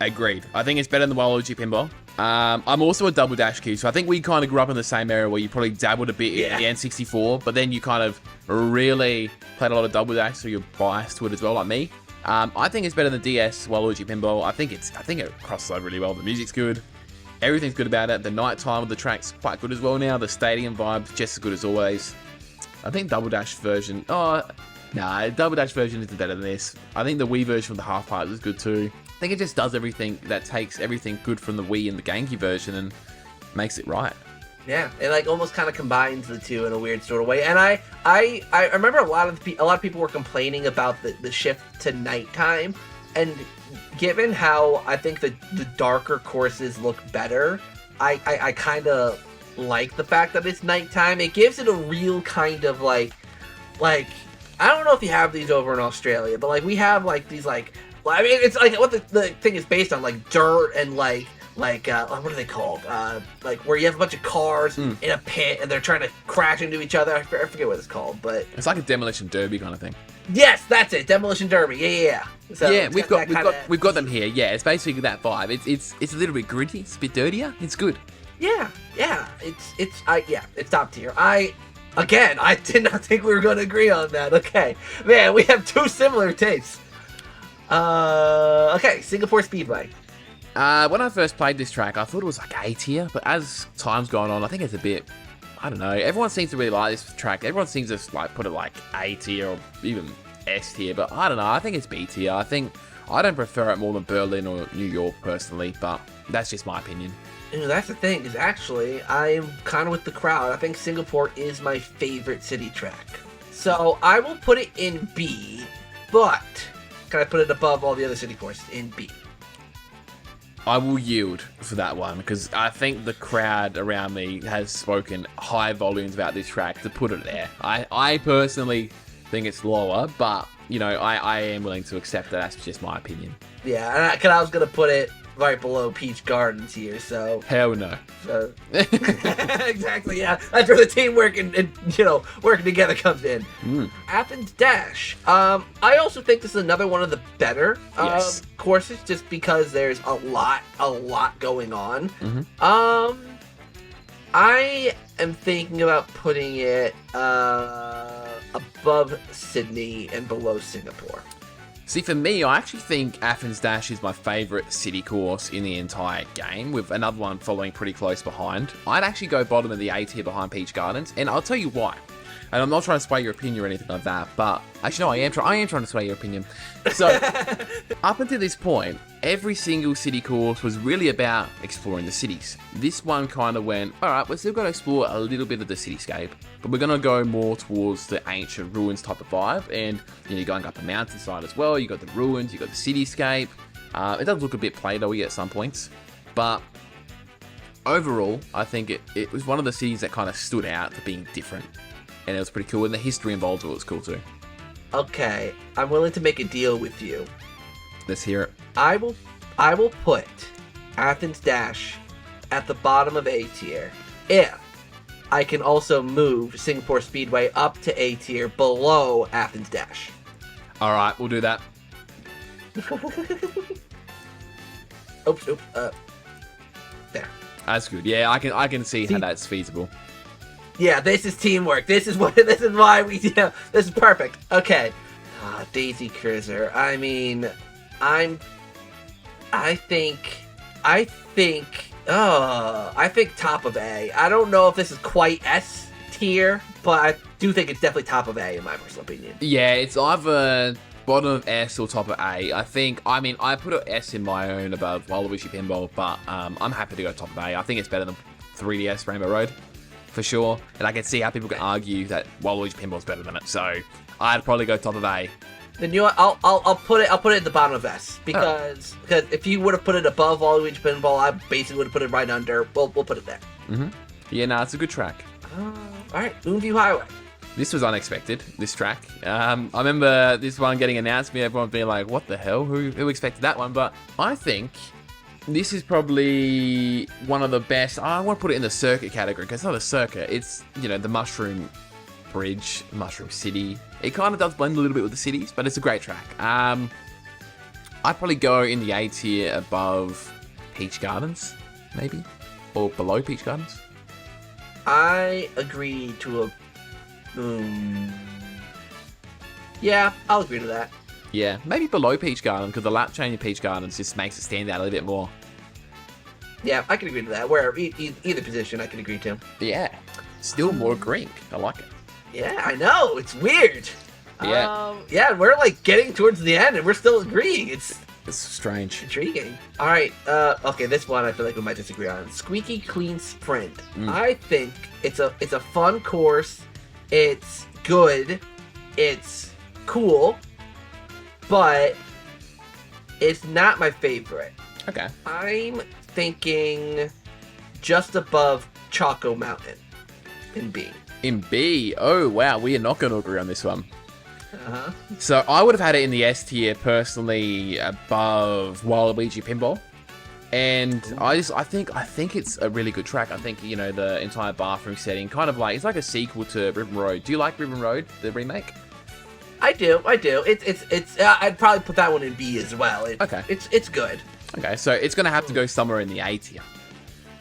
Agreed. I think it's better than Waluigi Pinball. I'm also a Double Dash kid, so I think we kind of grew up in the same area where you probably dabbled a bit in the N64, but then you kind of really played a lot of Double Dash, so you're biased to it as well, like me. I think it's better than DS Waluigi Pinball. I think it crosses over really well. The music's good. Everything's good about it. The nighttime of the track's quite good as well now. The stadium vibe's just as good as always. I think Double Dash version... Double Dash version is better than this. I think the Wii version of the half pipe is good too. I think it just does everything that takes everything good from the Wii and the GameCube version and makes it right. Yeah, it like almost kind of combines the two in a weird sort of way. And I remember a lot of people were complaining about the shift to nighttime, and given how I think the darker courses look better, I kind of like the fact that it's nighttime. It gives it a real kind of like I don't know if you have these over in Australia, but like we have like these like. I mean, it's like what the thing is based on, like dirt and like what are they called? Like where you have a bunch of cars in a pit and they're trying to crash into each other. I forget what it's called, but it's like a demolition derby kind of thing. Yes, that's it. Demolition derby. Yeah. So yeah, we've got them here. Yeah, it's basically that vibe. It's a little bit gritty. It's a bit dirtier. It's good. Yeah. It's top tier. I did not think we were going to agree on that. Okay, man, we have two similar tastes. Okay, Singapore Speedway. When I first played this track, I thought it was like A tier, but as time's gone on, I think it's a bit, I don't know, everyone seems to really like this track. Everyone seems to like put it like A tier or even S tier, but I don't know, I think it's B tier. I don't prefer it more than Berlin or New York personally, but that's just my opinion. That's the thing, is actually, I'm kind of with the crowd. I think Singapore is my favorite city track. So I will put it in B, but can I put it above all the other city courses in B? I will yield for that one because I think the crowd around me has spoken high volumes about this track to put it there. I personally think it's lower, but, you know, I am willing to accept that. That's just my opinion. Yeah, and I was going to put it right below Peach Gardens here, so... Hell no. So... Exactly, yeah. That's where the teamwork and working together comes in. Athens Dash. I also think this is another one of the better courses, just because there's a lot going on. I am thinking about putting it above Sydney and below Singapore. See, for me, I actually think Athens Dash is my favourite city course in the entire game, with another one following pretty close behind. I'd actually go bottom of the A tier behind Peach Gardens, and I'll tell you why. And I'm not trying to sway your opinion or anything like that, but actually, no, I am trying to sway your opinion. So, up until this point, every single city course was really about exploring the cities. This one kind of went, alright, we're still going to explore a little bit of the cityscape, but we're going to go more towards the ancient ruins type of vibe, and you're going up the mountainside as well. You got the ruins, you got the cityscape. It does look a bit Play-Doh-y at some points, but overall, I think it was one of the cities that kind of stood out for being different. And it was pretty cool, and the history involved was cool too. Okay, I'm willing to make a deal with you. Let's hear it. I will put Athens Dash at the bottom of A tier if I can also move Singapore Speedway up to A tier below Athens Dash. All right, we'll do that. Oops, there. That's good. Yeah, I can see how that's feasible. Yeah, this is teamwork. This is why we, this is perfect. Okay. Daisy Cruiser. I mean, I think top of A. I don't know if this is quite S tier, but I do think it's definitely top of A in my personal opinion. Yeah, it's either bottom of S or top of A. I put an S in my own above Waluigi Pinball, but I'm happy to go top of A. I think it's better than 3DS Rainbow Road. For sure, and I can see how people can argue that Waluigi Pinball is better than it. So I'd probably go top of A. Then you know what? I'll put it at the bottom of S because if you would have put it above Waluigi Pinball, I basically would have put it right under. We'll put it there. Yeah, no, it's a good track. All right, Moonview Highway. This was unexpected. This track. I remember this one getting announced, me everyone being like, "What the hell? Who expected that one?" But I think this is probably one of the best. I want to put it in the circuit category because it's not a circuit. It's, the Mushroom Bridge, Mushroom City. It kind of does blend a little bit with the cities, but it's a great track. I'd probably go in the A tier above Peach Gardens, maybe, or below Peach Gardens. I agree to yeah, I'll agree to that. Yeah, maybe below Peach Garden, because the lap change in Peach Gardens just makes it stand out a little bit more. Yeah, I can agree to that. Where either position, I can agree to. Yeah, still more green. I like it. Yeah, I know. It's weird. Yeah. Yeah, we're like getting towards the end, and we're still agreeing. It's strange. Intriguing. All right. Okay, this one I feel like we might disagree on. Squeaky Clean Sprint. I think it's a fun course. It's good. It's cool. But it's not my favorite. Okay. I'm thinking just above Choco Mountain in B. In B? Oh, wow. We are not going to agree on this one. Uh-huh. So I would have had it in the S tier personally above Waluigi Pinball. And I think it's a really good track. I think, the entire bathroom setting, kind of like, it's like a sequel to Ribbon Road. Do you like Ribbon Road, the remake? I do. It's I'd probably put that one in B as well. Okay. It's good. Okay, so it's going to have to go somewhere in the A tier.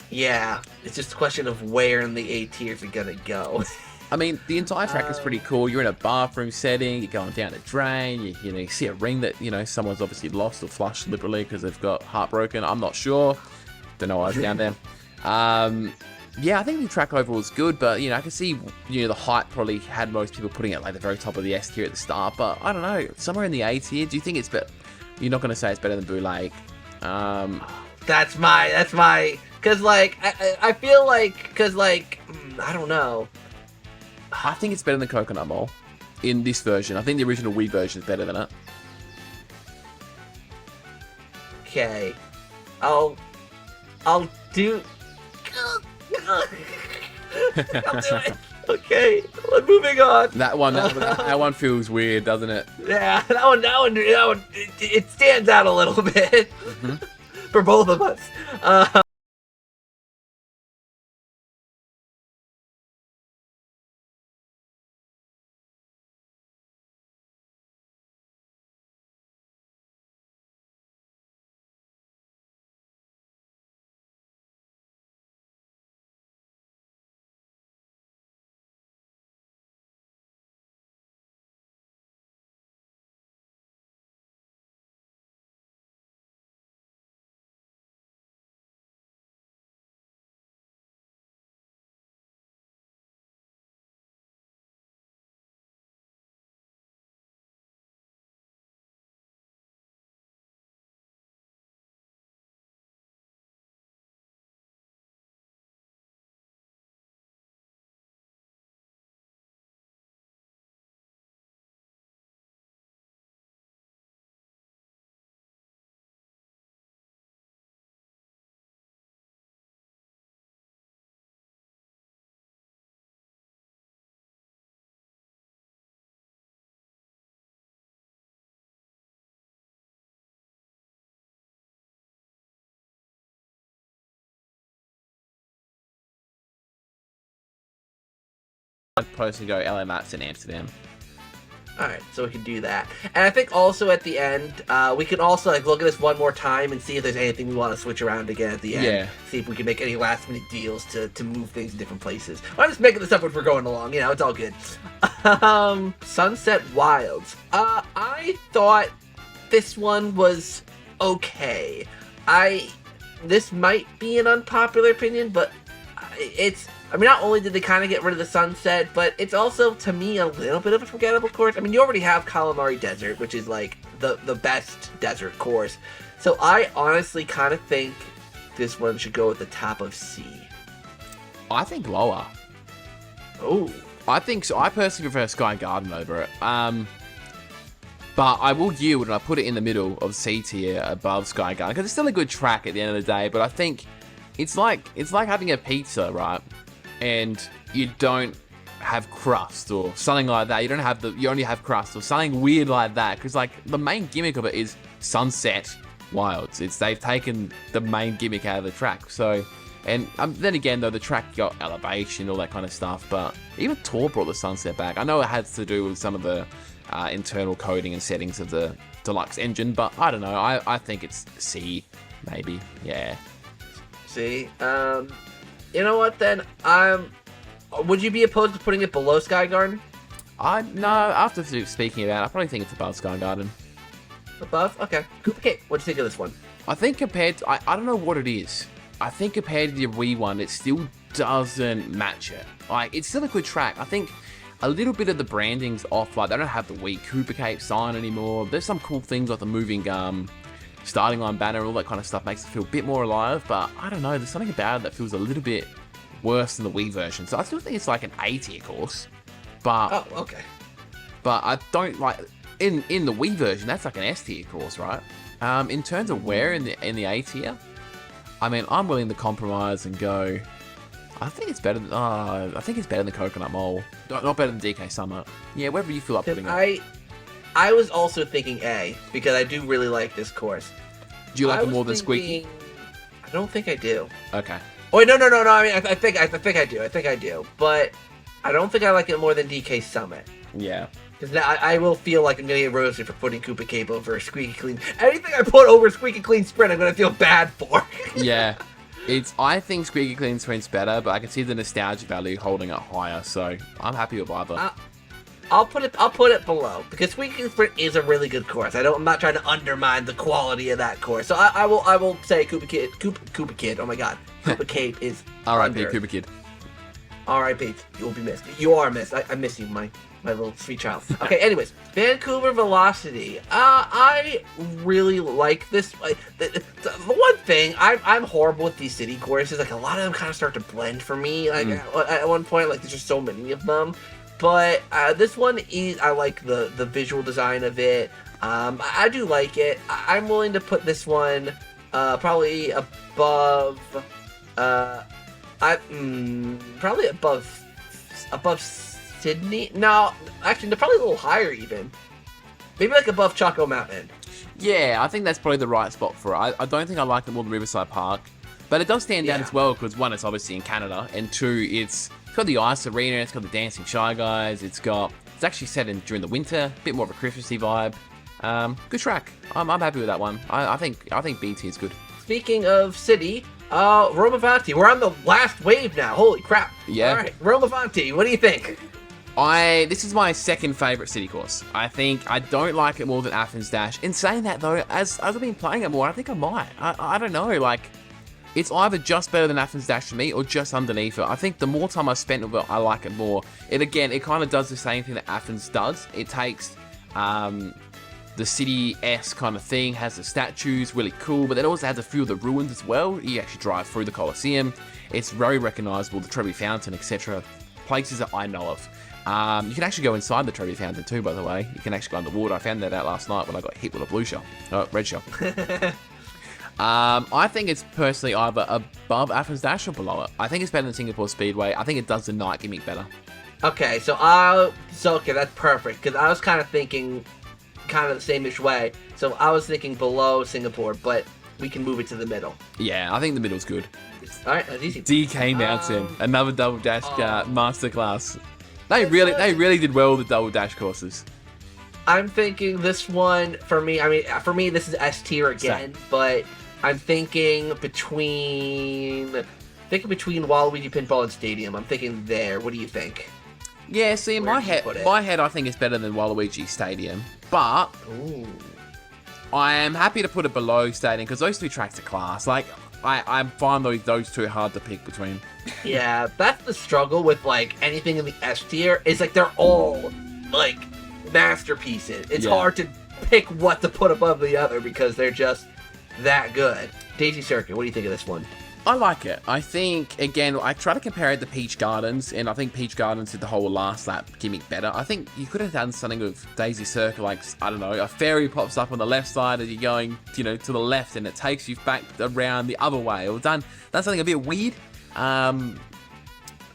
Yeah, it's just a question of where in the A tier is it going to go. I mean, the entire track is pretty cool. You're in a bathroom setting, you're going down a drain, you see a ring that, someone's obviously lost or flushed liberally because they've got heartbroken. I'm not sure. Don't know why I was down there. Yeah, I think the track overall is good, but, I can see, the height probably had most people putting it like the very top of the S tier at the start, but I don't know, somewhere in the A tier. Do you think it's better? You're not going to say it's better than Boo Lake. That's my, cause like, I feel like, cause like, I don't know. I think it's better than Coconut Mall in this version. I think the original Wii version is better than it. Okay. I'll do I'll do it. Okay, moving on. That one feels weird, doesn't it? Yeah, that one, it stands out a little bit for both of us. I'd personally go LA Mats in Amsterdam. All right, so we can do that. And I think also at the end, we can also like look at this one more time and see if there's anything we want to switch around again at the end. Yeah. See if we can make any last minute deals to move things in different places. I'm just making this up as we're going along. You know, it's all good. Sunset Wilds. I thought this one was okay. This might be an unpopular opinion, but I mean, not only did they kind of get rid of the sunset, but it's also, to me, a little bit of a forgettable course. I mean, you already have Calamari Desert, which is, like, the best desert course. So I honestly kind of think this one should go at the top of C. I think lower. Oh. I think so. I personally prefer Sky Garden over it. But I will yield and I put it in the middle of C tier above Sky Garden, because it's still a good track at the end of the day, but I think it's like having a pizza, right? And you don't have crust or something like that. You only have crust or something weird like that. Because like the main gimmick of it is Sunset Wilds. They've taken the main gimmick out of the track. So, and then again though, the track got elevation, all that kind of stuff. But even Tor brought the sunset back. I know it has to do with some of the internal coding and settings of the deluxe engine, but I don't know. I think it's C, maybe. Yeah. C. You know what, then? Would you be opposed to putting it below Sky Garden? No, after speaking about it, I probably think it's above Sky Garden. Above? Okay. Koopa Cape, what do you think of this one? I think compared to... I don't know what it is. I think compared to the Wii one, it still doesn't match it. Like, it's still a good track. I think a little bit of the branding's off. Like, they don't have the Wii Koopa Cape sign anymore. There's some cool things like the moving... starting line banner and all that kind of stuff makes it feel a bit more alive, but I don't know, there's something about it that feels a little bit worse than the Wii version. So I still think it's like an A tier course, but oh, okay. But I don't like in the Wii version that's like an S tier course, right? In terms of where in the A tier, I mean, I'm willing to compromise and go. I think it's better than Coconut Mole, not better than DK Summit. Yeah, wherever you feel like putting it. I was also thinking A, because I do really like this course. Do you like it more than Squeaky? I don't think I do. Okay. Oh, wait, no. I mean, I think I do. But I don't think I like it more than DK Summit. Yeah. Because I will feel like I'm going to get roasted for putting Koopa Cape over Squeaky Clean. Anything I put over Squeaky Clean Sprint, I'm going to feel bad for. Yeah. I think Squeaky Clean Sprint's better, but I can see the nostalgia value holding it higher, so I'm happy with either. I'll put it below, because Squeaky Sprint is a really good course. I'm not trying to undermine the quality of that course. So I will say Koopa Kid. Oh my God, Koopa Cape is R.I.P. Koopa Kid. R.I.P. You'll be missed. You are missed. I miss you, my little sweet child. Okay. Anyways, Vancouver Velocity. I really like this. The one thing I'm horrible with these city courses. Like a lot of them kind of start to blend for me. Like at one point, like there's just so many of them. But this one I like the visual design of it. I do like it. I'm willing to put this one probably above. Probably above Sydney. No, actually, they're probably a little higher even. Maybe like above Choco Mountain. Yeah, I think that's probably the right spot for it. I don't think I like it more than Riverside Park, but it does stand out as well because one, it's obviously in Canada, and two, it's got the ice arena, it's got the Dancing Shy Guys, it's actually set in during the winter, a bit more of a Christmassy vibe. Good track. I'm happy with that one. I think BT is good. Speaking of city, Rome Avanti. We're on the last wave now. Holy crap! Yeah. All right, Rome Avanti. What do you think? This is my second favorite city course. I think I don't like it more than Athens Dash. In saying that though, as I've been playing it more, I think I might. I don't know. Like, it's either just better than Athens Dash to me or just underneath it. I think the more time I spent with it, I like it more. It kind of does the same thing that Athens does. It takes the city-esque kind of thing, has the statues, really cool, but then also has a few of the ruins as well. You actually drive through the Colosseum. It's very recognizable, the Trevi Fountain, etc. Places that I know of. You can actually go inside the Trevi Fountain too, by the way. You can actually go underwater. I found that out last night when I got hit with a red shell. I think it's personally either above Athens Dash or below it. I think it's better than Singapore Speedway. I think it does the night gimmick better. Okay, so okay, that's perfect, because I was kind of thinking kind of the same-ish way. So I was thinking below Singapore, but we can move it to the middle. Yeah, I think the middle's good. All right, that's easy. DK Mountain, another double dash masterclass. They really did well with the double dash courses. I'm thinking this one, for me, for me, this is S tier again, but I'm thinking between Waluigi Pinball and Stadium. I'm thinking there. What do you think? Yeah, see, in my head, I think it's better than Waluigi Stadium, but Ooh. I am happy to put it below Stadium because those two tracks are class. Like, I find those two hard to pick between. Yeah, that's the struggle with, like, anything in the S tier, is, like, they're all, like, masterpieces. It's hard to pick what to put above the other because they're just that good. Daisy Circuit, what do you think of this one? I like it. I think, again, I try to compare it to Peach Gardens, and I think Peach Gardens did the whole last lap gimmick better. I think you could have done something with Daisy Circuit, like, I don't know, a fairy pops up on the left side as you're going, to the left, and it takes you back around the other way, or done something a bit weird.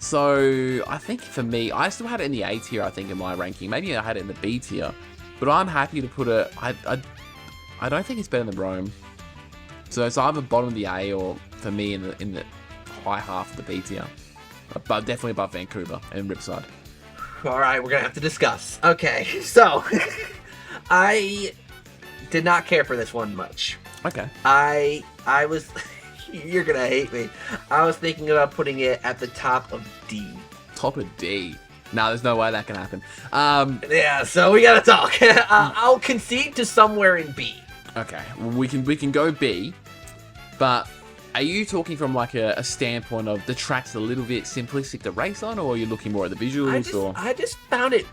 So I think for me, I still had it in the A tier, I think, in my ranking. Maybe I had it in the B tier, but I'm happy to put it, I don't think it's better than Rome. So it's either bottom of the A or, for me, in the high half of the B tier. But definitely above Vancouver and Ripside. Alright, we're gonna have to discuss. Okay, so, I did not care for this one much. Okay. I was, you're gonna hate me. I was thinking about putting it at the top of D. Top of D? No, there's no way that can happen. Yeah, so we gotta talk. I'll concede to somewhere in B. Okay, well, we can go B, but are you talking from like a standpoint of the track's a little bit simplistic to race on, or are you looking more at the visuals? I just found it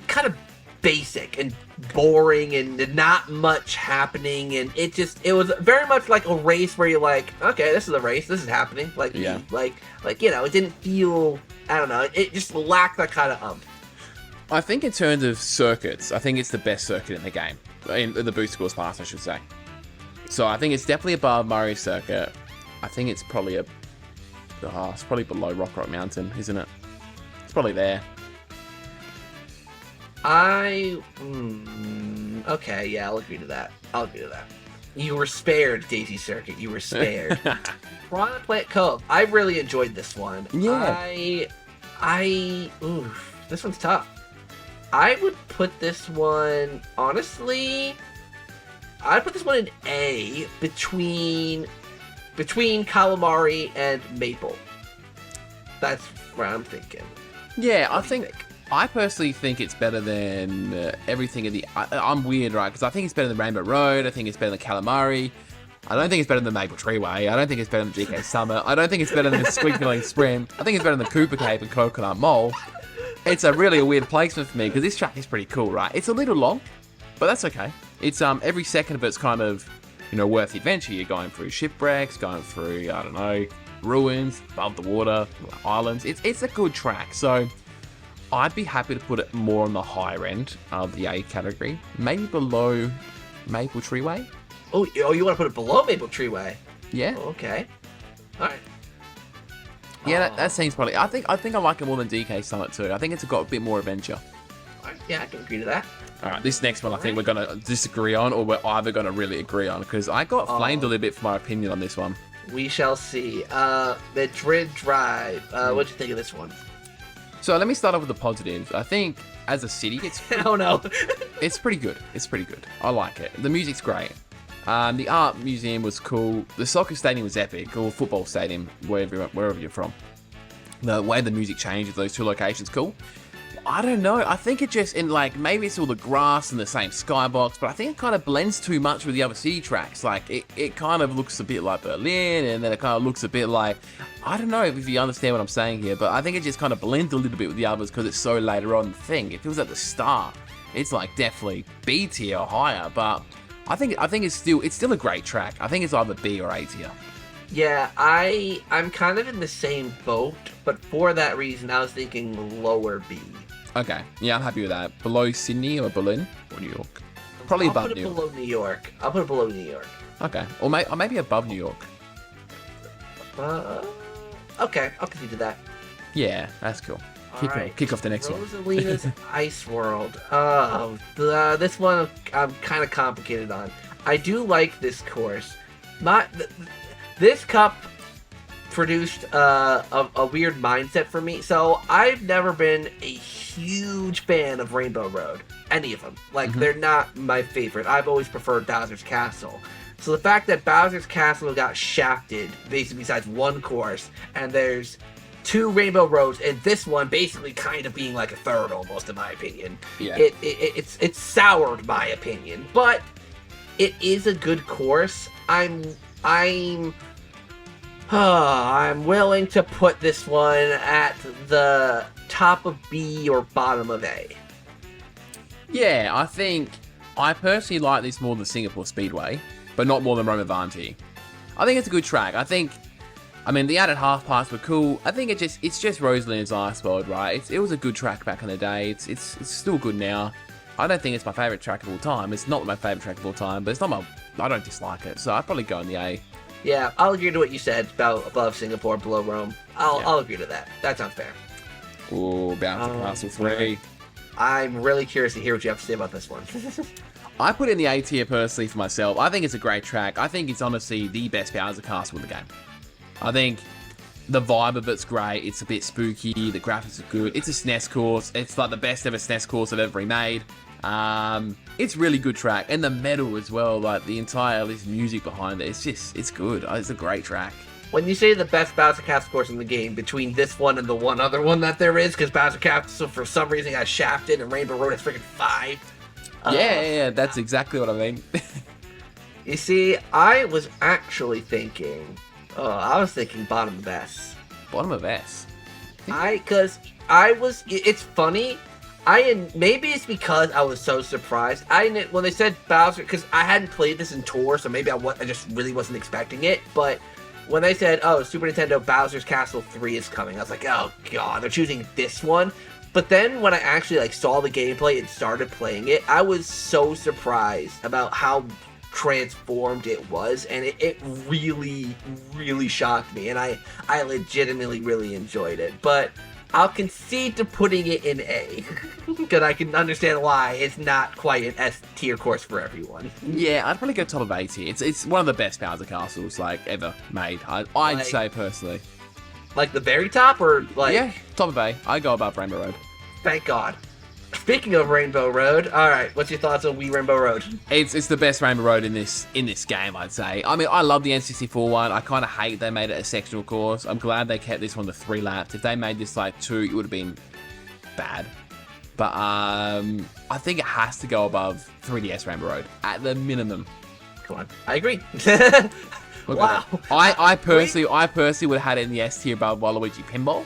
kind of basic and boring and not much happening, and it was very much like a race where you're like, okay, this is a race, this is happening, like, yeah, like it didn't feel, I don't know, it just lacked that kind of umph. I think in terms of circuits, I think it's the best circuit in the game. In the Booster Course Pass, I should say. So I think it's definitely above Mario Circuit. I think it's probably it's probably below Rock Mountain, isn't it? It's probably there. Okay, yeah, I'll agree to that. You were spared, Daisy Circuit. You were spared. Piranha Plant Cove. I really enjoyed this one. Yeah. This one's tough. I would put this one, honestly, I'd put this one in A between Calamari and Maple. That's where I'm thinking. Yeah, I personally think it's better than everything in the... I'm weird, right? Because I think it's better than Rainbow Road. I think it's better than Calamari. I don't think it's better than Maple Treeway. I don't think it's better than GK Summer. I don't think it's better than the Squiggling Sprint. I think it's better than Cooper Cape and Coconut Mole. It's a really weird placement for me because this track is pretty cool, right? It's a little long, but that's okay. It's every second of it's kind of, worth the adventure. You're going through shipwrecks, going through, I don't know, ruins, above the water, islands. It's a good track. So I'd be happy to put it more on the higher end of the A category, maybe below Maple Treeway. Oh, you want to put it below Maple Treeway? Yeah. Oh, okay. All right. Yeah, that seems probably... I think I like it more than DK Summit too. I think it's got a bit more adventure. Yeah, I can agree to that. Alright, this next one I think we're going to disagree on, or we're either going to really agree on, because I got flamed a little bit for my opinion on this one. We shall see. Madrid Drive. What'd you think of this one? So let me start off with the positives. I think as a city, it's... Oh no. It's pretty good. It's pretty good. I like it. The music's great. The art museum was cool. The soccer stadium was epic, or football stadium, wherever you're from. The way the music changes those two locations, cool. I don't know. I think it just, maybe it's all the grass and the same skybox, but I think it kind of blends too much with the other city tracks. Like, it kind of looks a bit like Berlin, and then it kind of looks a bit like, I don't know if you understand what I'm saying here, but I think it just kind of blends a little bit with the others because it's so later on the thing. It feels at the start. It's like definitely B tier or higher, but I think it's still a great track. I think it's either B or A tier. Yeah, I'm kind of in the same boat, but for that reason, I was thinking lower B. Okay, yeah, I'm happy with that. Below Sydney or Berlin or New York? Probably above New York. Below New York. I'll put it below New York. Okay, or maybe above New York. Okay, I'll concede to that. Yeah, that's cool. Kick off the next one. Rosalina's Ice World. This one I'm kind of complicated on. I do like this course. This cup produced a weird mindset for me. So I've never been a huge fan of Rainbow Road. Any of them. Like, they're not my favorite. I've always preferred Bowser's Castle. So the fact that Bowser's Castle got shafted, basically besides one course, and there's 2 Rainbow Roads, and this one basically kind of being like a third almost, in my opinion. Yeah. It's soured my opinion, but it is a good course. I'm willing to put this one at the top of B or bottom of A. Yeah, I personally like this more than Singapore Speedway, but not more than Roma Vanti. I think it's a good track. The added half pipes were cool. I think it's just Rosalind's Ice World, right? It was a good track back in the day. It's still good now. I don't think it's my favourite track of all time. It's not my favourite track of all time, but I don't dislike it, so I'd probably go in the A. Yeah, I'll agree to what you said about above Singapore, below Rome. I'll agree to that. That sounds fair. Ooh, Bouncy Castle 3. I'm really curious to hear what you have to say about this one. I put it in the A tier personally for myself. I think it's a great track. I think it's honestly the best Bowser Castle in the game. I think the vibe of it's great. It's a bit spooky. The graphics are good. It's a SNES course. It's like the best ever SNES course I've ever remade. It's really good track. And the metal as well. Like this music behind it. It's good. It's a great track. When you say the best Bowser Castle course in the game, between this one and the one other one that there is, because Bowser Castle for some reason got shafted and Rainbow Road has freaking 5. Yeah, that's exactly what I mean. You see, I was actually thinking... I was thinking bottom of S. Bottom of S? It's funny. Maybe it's because I was so surprised. When they said Bowser, because I hadn't played this in tour, so maybe I just really wasn't expecting it, but... When they said, Super Nintendo Bowser's Castle 3 is coming, I was like, oh god, they're choosing this one. But then when I actually saw the gameplay and started playing it, I was so surprised about how transformed it was, and it really, really shocked me, and I legitimately really enjoyed it. But I'll concede to putting it in A, because I can understand why it's not quite an S tier course for everyone. Yeah, I'd probably go top of A tier. It's one of the best Bowser Castles ever made. I'd say personally. Like the very top, or Yeah, top of A. I go above Rainbow Road. Thank God. Speaking of Rainbow Road, all right, what's your thoughts on Wii Rainbow Road? It's the best Rainbow Road in this game, I'd say. I love the N64 one. I kind of hate they made it a sectional course. I'm glad they kept this one to 3 laps. If they made this 2, it would have been bad. But I think it has to go above 3DS Rainbow Road at the minimum. Come on, I agree. Wow. I personally would have had it in the S tier above Waluigi Pinball,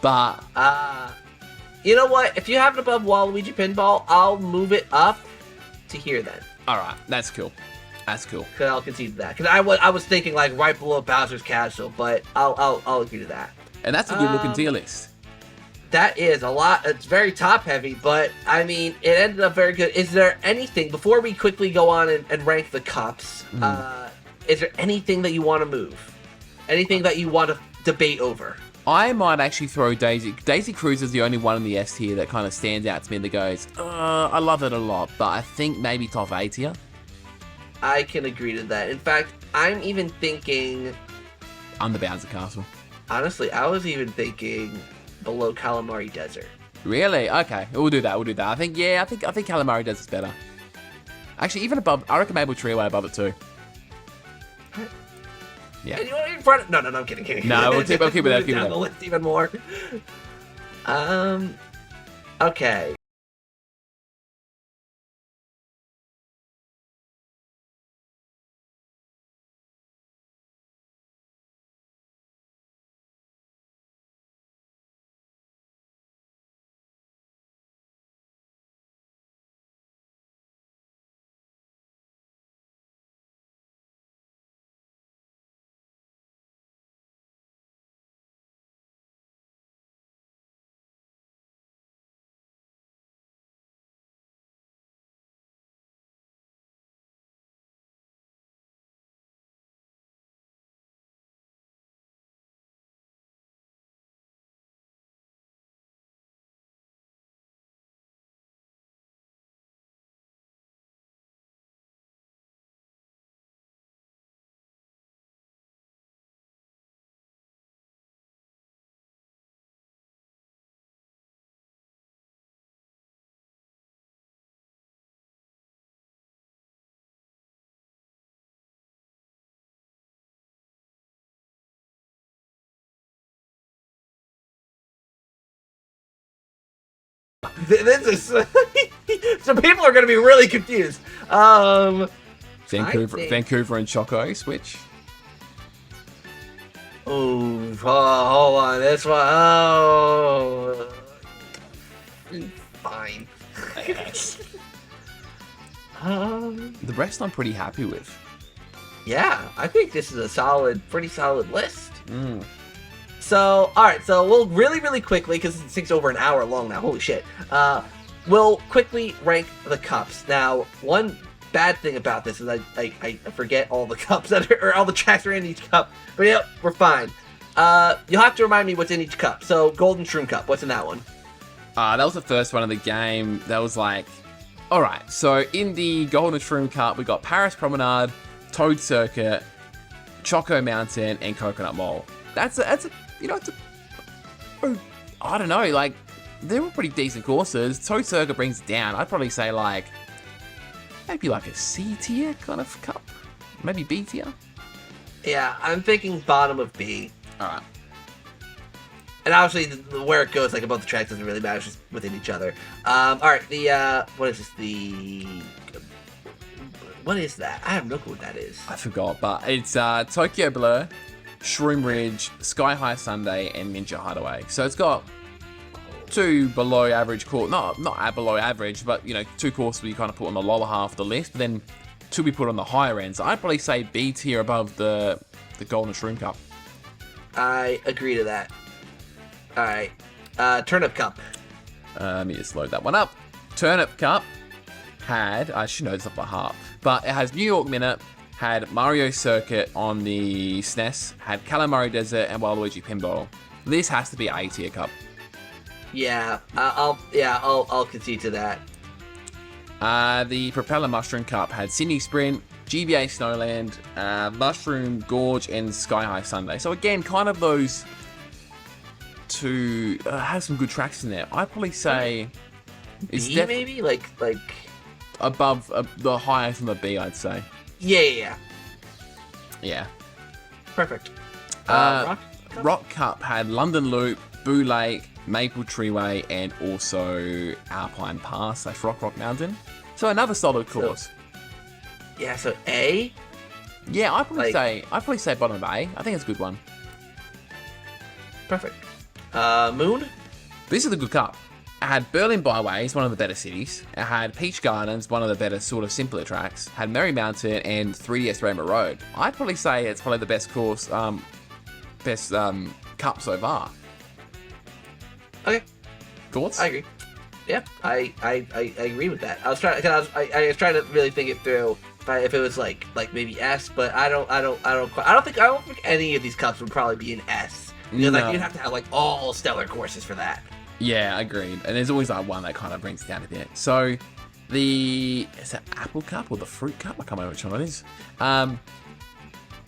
but you know what? If you have it above Waluigi Pinball, I'll move it up to here then. All right, that's cool. That's cool. Cause I'll concede that. Cause I was thinking right below Bowser's Castle, but I'll agree to that. And that's a good looking tier list. That is a lot. It's very top heavy, but it ended up very good. Is there anything before we quickly go on and rank the cups? Is there anything that you want to move? Anything that you want to debate over? I might actually throw Daisy. Daisy Cruise is the only one in the S tier that kind of stands out to me that goes, I love it a lot, but I think maybe top A tier. I can agree to that. In fact, I'm even thinking... Under Bowser Castle. Honestly, I was even thinking below Calamari Desert. Really? Okay, we'll do that. I think Calamari Desert's better. Actually, even above, I reckon Maple Treeway above it too. Yeah. And you want to be in front of... No, I'm kidding. No, we'll keep it there. Down the list even more. Okay. This is so people are going to be really confused. Vancouver and Choco switch. Oh, hold on. This one. Oh, fine. The rest I'm pretty happy with. Yeah, I think this is a pretty solid list. So, all right. So we'll really quickly, because this thing's over an hour long now. Holy shit. We'll quickly rank the cups. Now, one bad thing about this is I forget all the cups or all the tracks are in each cup. But yeah, we're fine. You'll have to remind me what's in each cup. So, Golden Shroom Cup, what's in that one? That was the first one of the game. That was like, all right. So in the Golden Shroom Cup, we got Paris Promenade, Toad Circuit, Choco Mountain, and Coconut Mall. That's a I don't know, like they were pretty decent courses. Toad Circuit brings it down. I'd probably say like maybe like a C tier kind of cup, maybe B tier. Yeah, I'm thinking bottom of B. All right. And obviously, where it goes, like, above the tracks doesn't really matter, it's just within each other. Alright, what is this, what is that? I have no clue what that is. I forgot, but it's Tokyo Blur, Shroom Ridge, Sky High Sunday, and Ninja Hideaway. So it's got two below average course, not below average, but, you know, two courses you kind of put on the lower half of the list, but then two we put on the higher end. So I'd probably say B tier above the Golden Shroom Cup. I agree to that. Alright, Turnip Cup. Let me just load that one up. Turnip Cup had, I should know this off by heart, but it has New York Minute, had Mario Circuit on the SNES, had Calamari Desert, and Waluigi Pinball. This has to be A tier cup. Yeah, I'll concede to that. The Propeller Mushroom Cup had Sydney Sprint, GBA Snowland, Mushroom Gorge, and Sky High Sunday. So again, kind of those two have some good tracks in there. I'd probably say it's B maybe like above the highest on the B. I'd say. Yeah. Perfect. Rock Cup had London Loop, Boo Lake, Maple Treeway, and also Alpine Pass / Rock Mountain. So another solid course. So A. Yeah, I'd probably say bottom of A. I think it's a good one. Perfect. Moon? This is a good cup. It had Berlin Byways, one of the better cities. It had Peach Gardens, one of the better sort of simpler tracks. Had Merry Mountain and 3DS Rainbow Road. I'd probably say it's probably the best course, best cup so far. Okay. Thoughts? I agree. Yeah, I agree with that. I was trying to really think it through if it was like maybe S, but I don't think any of these cups would probably be an S. Because like you'd have to have like all stellar courses for that. Yeah, agreed. And there's always like one that kind of brings it down a bit. So is it Apple Cup or the Fruit Cup? I can't remember which one it is.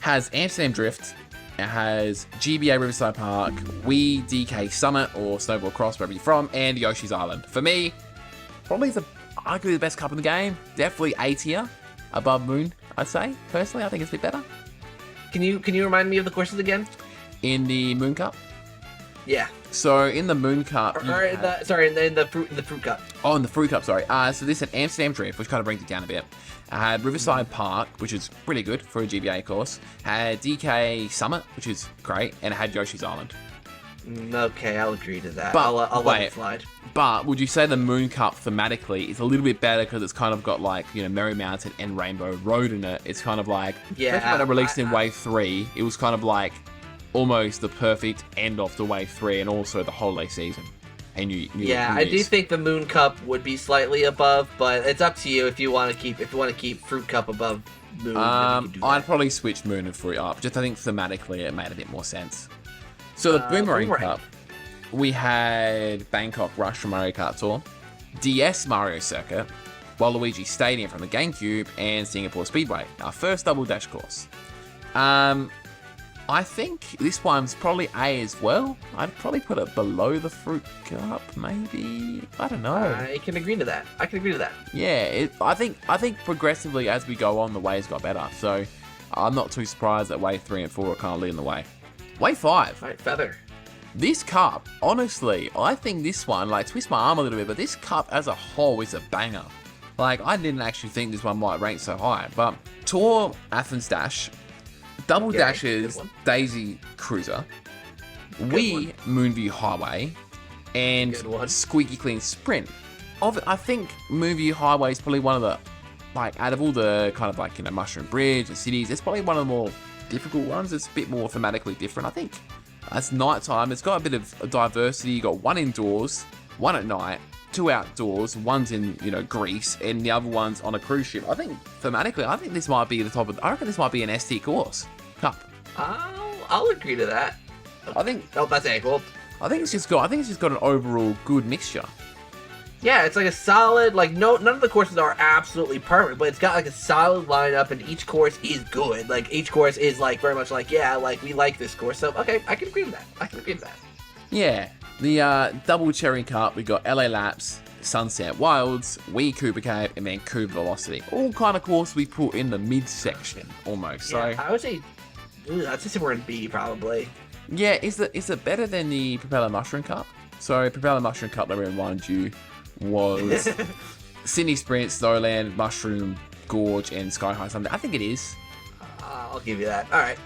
Has Amsterdam Drift. It has GBA Riverside Park, Wii DK Summit or Snowball Cross, wherever you're from, and Yoshi's Island. For me, probably arguably the best cup in the game. Definitely A tier above Moon, I'd say. Personally, I think it's a bit better. Can you remind me of the courses again? In the Moon Cup? Yeah. So in the Moon Cup, in the Fruit Cup. Oh, in the Fruit Cup, sorry. So this had Amsterdam Drift, which kind of brings it down a bit. I had Riverside Park, which is pretty good for a GBA course. Had DK Summit, which is great, and it had Yoshi's Island. Okay, I'll agree to that. But, I'll let it slide. But would you say the Moon Cup thematically is a little bit better because it's kind of got like, you know, Merry Mountain and Rainbow Road in it? It's kind of like, especially when it released in Wave 3, it was kind of like almost the perfect end of the Wave 3 and also the holiday season. And I do think the Moon Cup would be slightly above, but it's up to you if you want to keep Fruit Cup above Moon. I'd probably switch Moon and Fruit up. Just I think thematically it made a bit more sense. So the Boomerang Cup, we had Bangkok Rush from Mario Kart Tour, DS Mario Circuit, Waluigi Stadium from the GameCube, and Singapore Speedway, our first double dash course. I think this one's probably A as well. I'd probably put it below the Fruit Cup, maybe. I don't know. I can agree to that. Yeah, I think progressively as we go on, the ways got better. So I'm not too surprised that Wave 3 and 4 are kind of leading the way. Wave 5. All right, Feather. This cup, honestly, I think this one, like, twist my arm a little bit, but this cup as a whole is a banger. Like, I didn't actually think this one might rank so high, but Tour Athens Dash, Double Dashes Daisy Cruiser, Wii Moonview Highway, and Squeaky Clean Sprint. I think Moonview Highway is probably one of the, like, out of all the kind of like, you know, Mushroom Bridge and cities, it's probably one of the more difficult ones. It's a bit more thematically different, I think. It's nighttime. It's got a bit of diversity. You got one indoors, one at night, 2 outdoors, one's in, you know, Greece, and the other one's on a cruise ship. I think thematically, I think this might be the top of. I reckon this might be an ST course cup. I'll agree to that. I think. Oh, that's equal. I think it's just got an overall good mixture. Yeah, it's like a solid, like, none of the courses are absolutely perfect, but it's got like a solid lineup, and each course is good. Like, each course is like very much like, yeah, like, we like this course. So okay, I can agree with that. Yeah, the double cherry cup, we got LA Laps, Sunset Wilds, Wii Cooper Cave, and then Cooper Velocity. All kind of course we put in the midsection almost. Yeah, so I would say, I'd say we're in B probably. Yeah, is it better than the Propeller Mushroom Cup? So Propeller Mushroom Cup, let me remind you, was Sydney Sprint, Snowland, Mushroom Gorge, and Sky High Sunday. I think it is. I'll give you that. All right.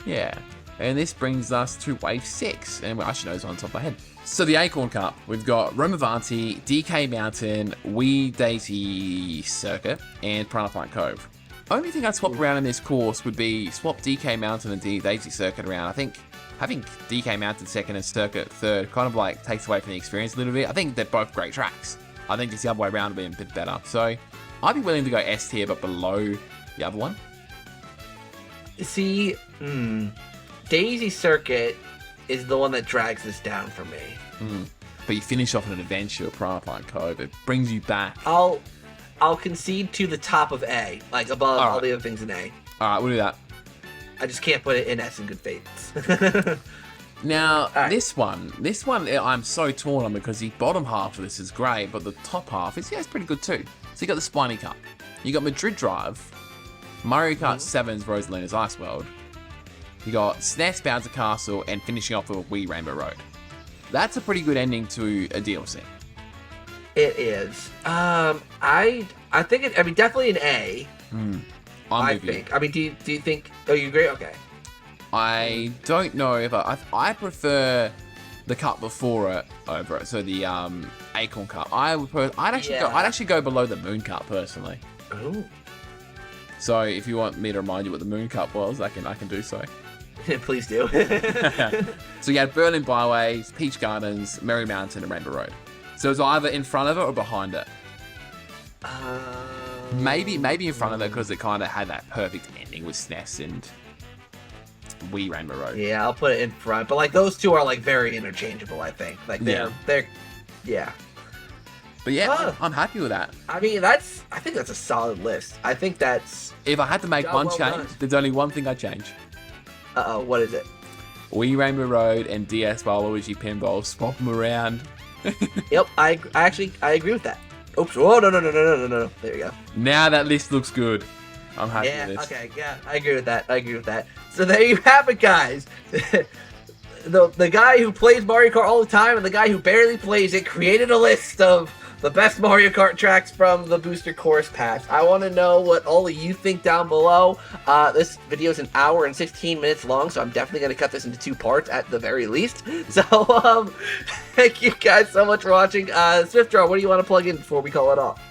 Yeah. And this brings us to Wave 6. And I should know it's on top of my head. So the Acorn Cup, we've got Romavanti, DK Mountain, Wee Daisy Circuit, and Piranha Plant Cove. Only thing I'd swap around in this course would be swap DK Mountain and Daisy Circuit around. I think having DK Mountain second and Circuit third kind of like takes away from the experience a little bit. I think they're both great tracks. I think just the other way around would be a bit better. So I'd be willing to go S tier, but below the other one. See, Daisy Circuit is the one that drags this down for me. But you finish off an adventure at Piranha Plant Cove. It brings you back. I'll concede to the top of A, like above all the other things in A. All right, we'll do that. I just can't put it in S in good faith. Now, this one, I'm so torn on because the bottom half of this is great, but the top half is it's pretty good too. So you got the Spiny Cup, you got Madrid Drive, Mario Kart 7's Rosalina's Ice World, you got SNES Bouncer Castle, and finishing off with Wii Rainbow Road. That's a pretty good ending to a DLC. It is. I think it. I mean, definitely an A. I think. I mean, do you think? Oh, you agree? Okay. I don't know if I prefer the cup before it over it. So the Acorn Cup. I'd actually go below the Moon Cup personally. Oh. So if you want me to remind you what the Moon Cup was, I can do so. Please do. So you had Berlin Byways, Peach Gardens, Merry Mountain, and Rainbow Road. So it's either in front of it or behind it. Maybe in front of it because it kind of had that perfect ending with SNES and Wii Rainbow Road. Yeah, I'll put it in front. But like those two are like very interchangeable, I think. Like they're yeah. But yeah, I'm happy with that. I mean, I think that's a solid list. I think that's... If I had to make one change, there's only one thing I'd change. What is it? Wii Rainbow Road and DS Waluigi Pinball, swap them around. Yep, I agree with that. Oops, oh, no. There you go. Now that list looks good. I'm happy with this. Okay, yeah, I agree with that. So there you have it, guys. The guy who plays Mario Kart all the time and the guy who barely plays it created a list of the best Mario Kart tracks from the Booster Course Pass. I want to know what all of you think down below. This video is an hour and 16 minutes long, so I'm definitely going to cut this into 2 parts at the very least. So, thank you guys so much for watching. Swiftjar, what do you want to plug in before we call it off?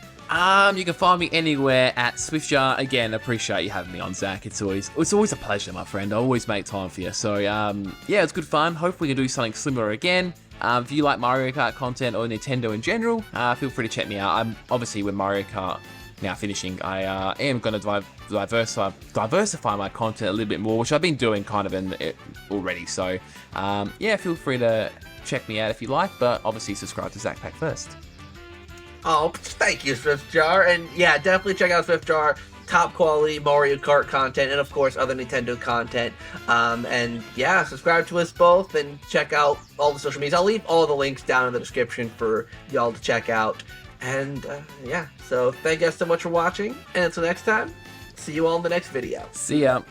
You can find me anywhere at Swiftjar. Again, appreciate you having me on, Zach. It's always a pleasure, my friend. I always make time for you. So, yeah, it's good fun. Hopefully we can do something similar again. If you like Mario Kart content or Nintendo in general, feel free to check me out. I'm obviously with Mario Kart now finishing. I am going to diversify my content a little bit more, which I've been doing kind of in it already. So, yeah, feel free to check me out if you like, but obviously subscribe to ZakPak first. Oh, thank you, Swiftjar. And yeah, definitely check out Swiftjar. Top quality Mario Kart content and of course other Nintendo content. And yeah, subscribe to us both and check out all the social medias. I'll leave all the links down in the description for y'all to check out. And yeah, so thank you guys so much for watching. And until next time, see you all in the next video. See ya.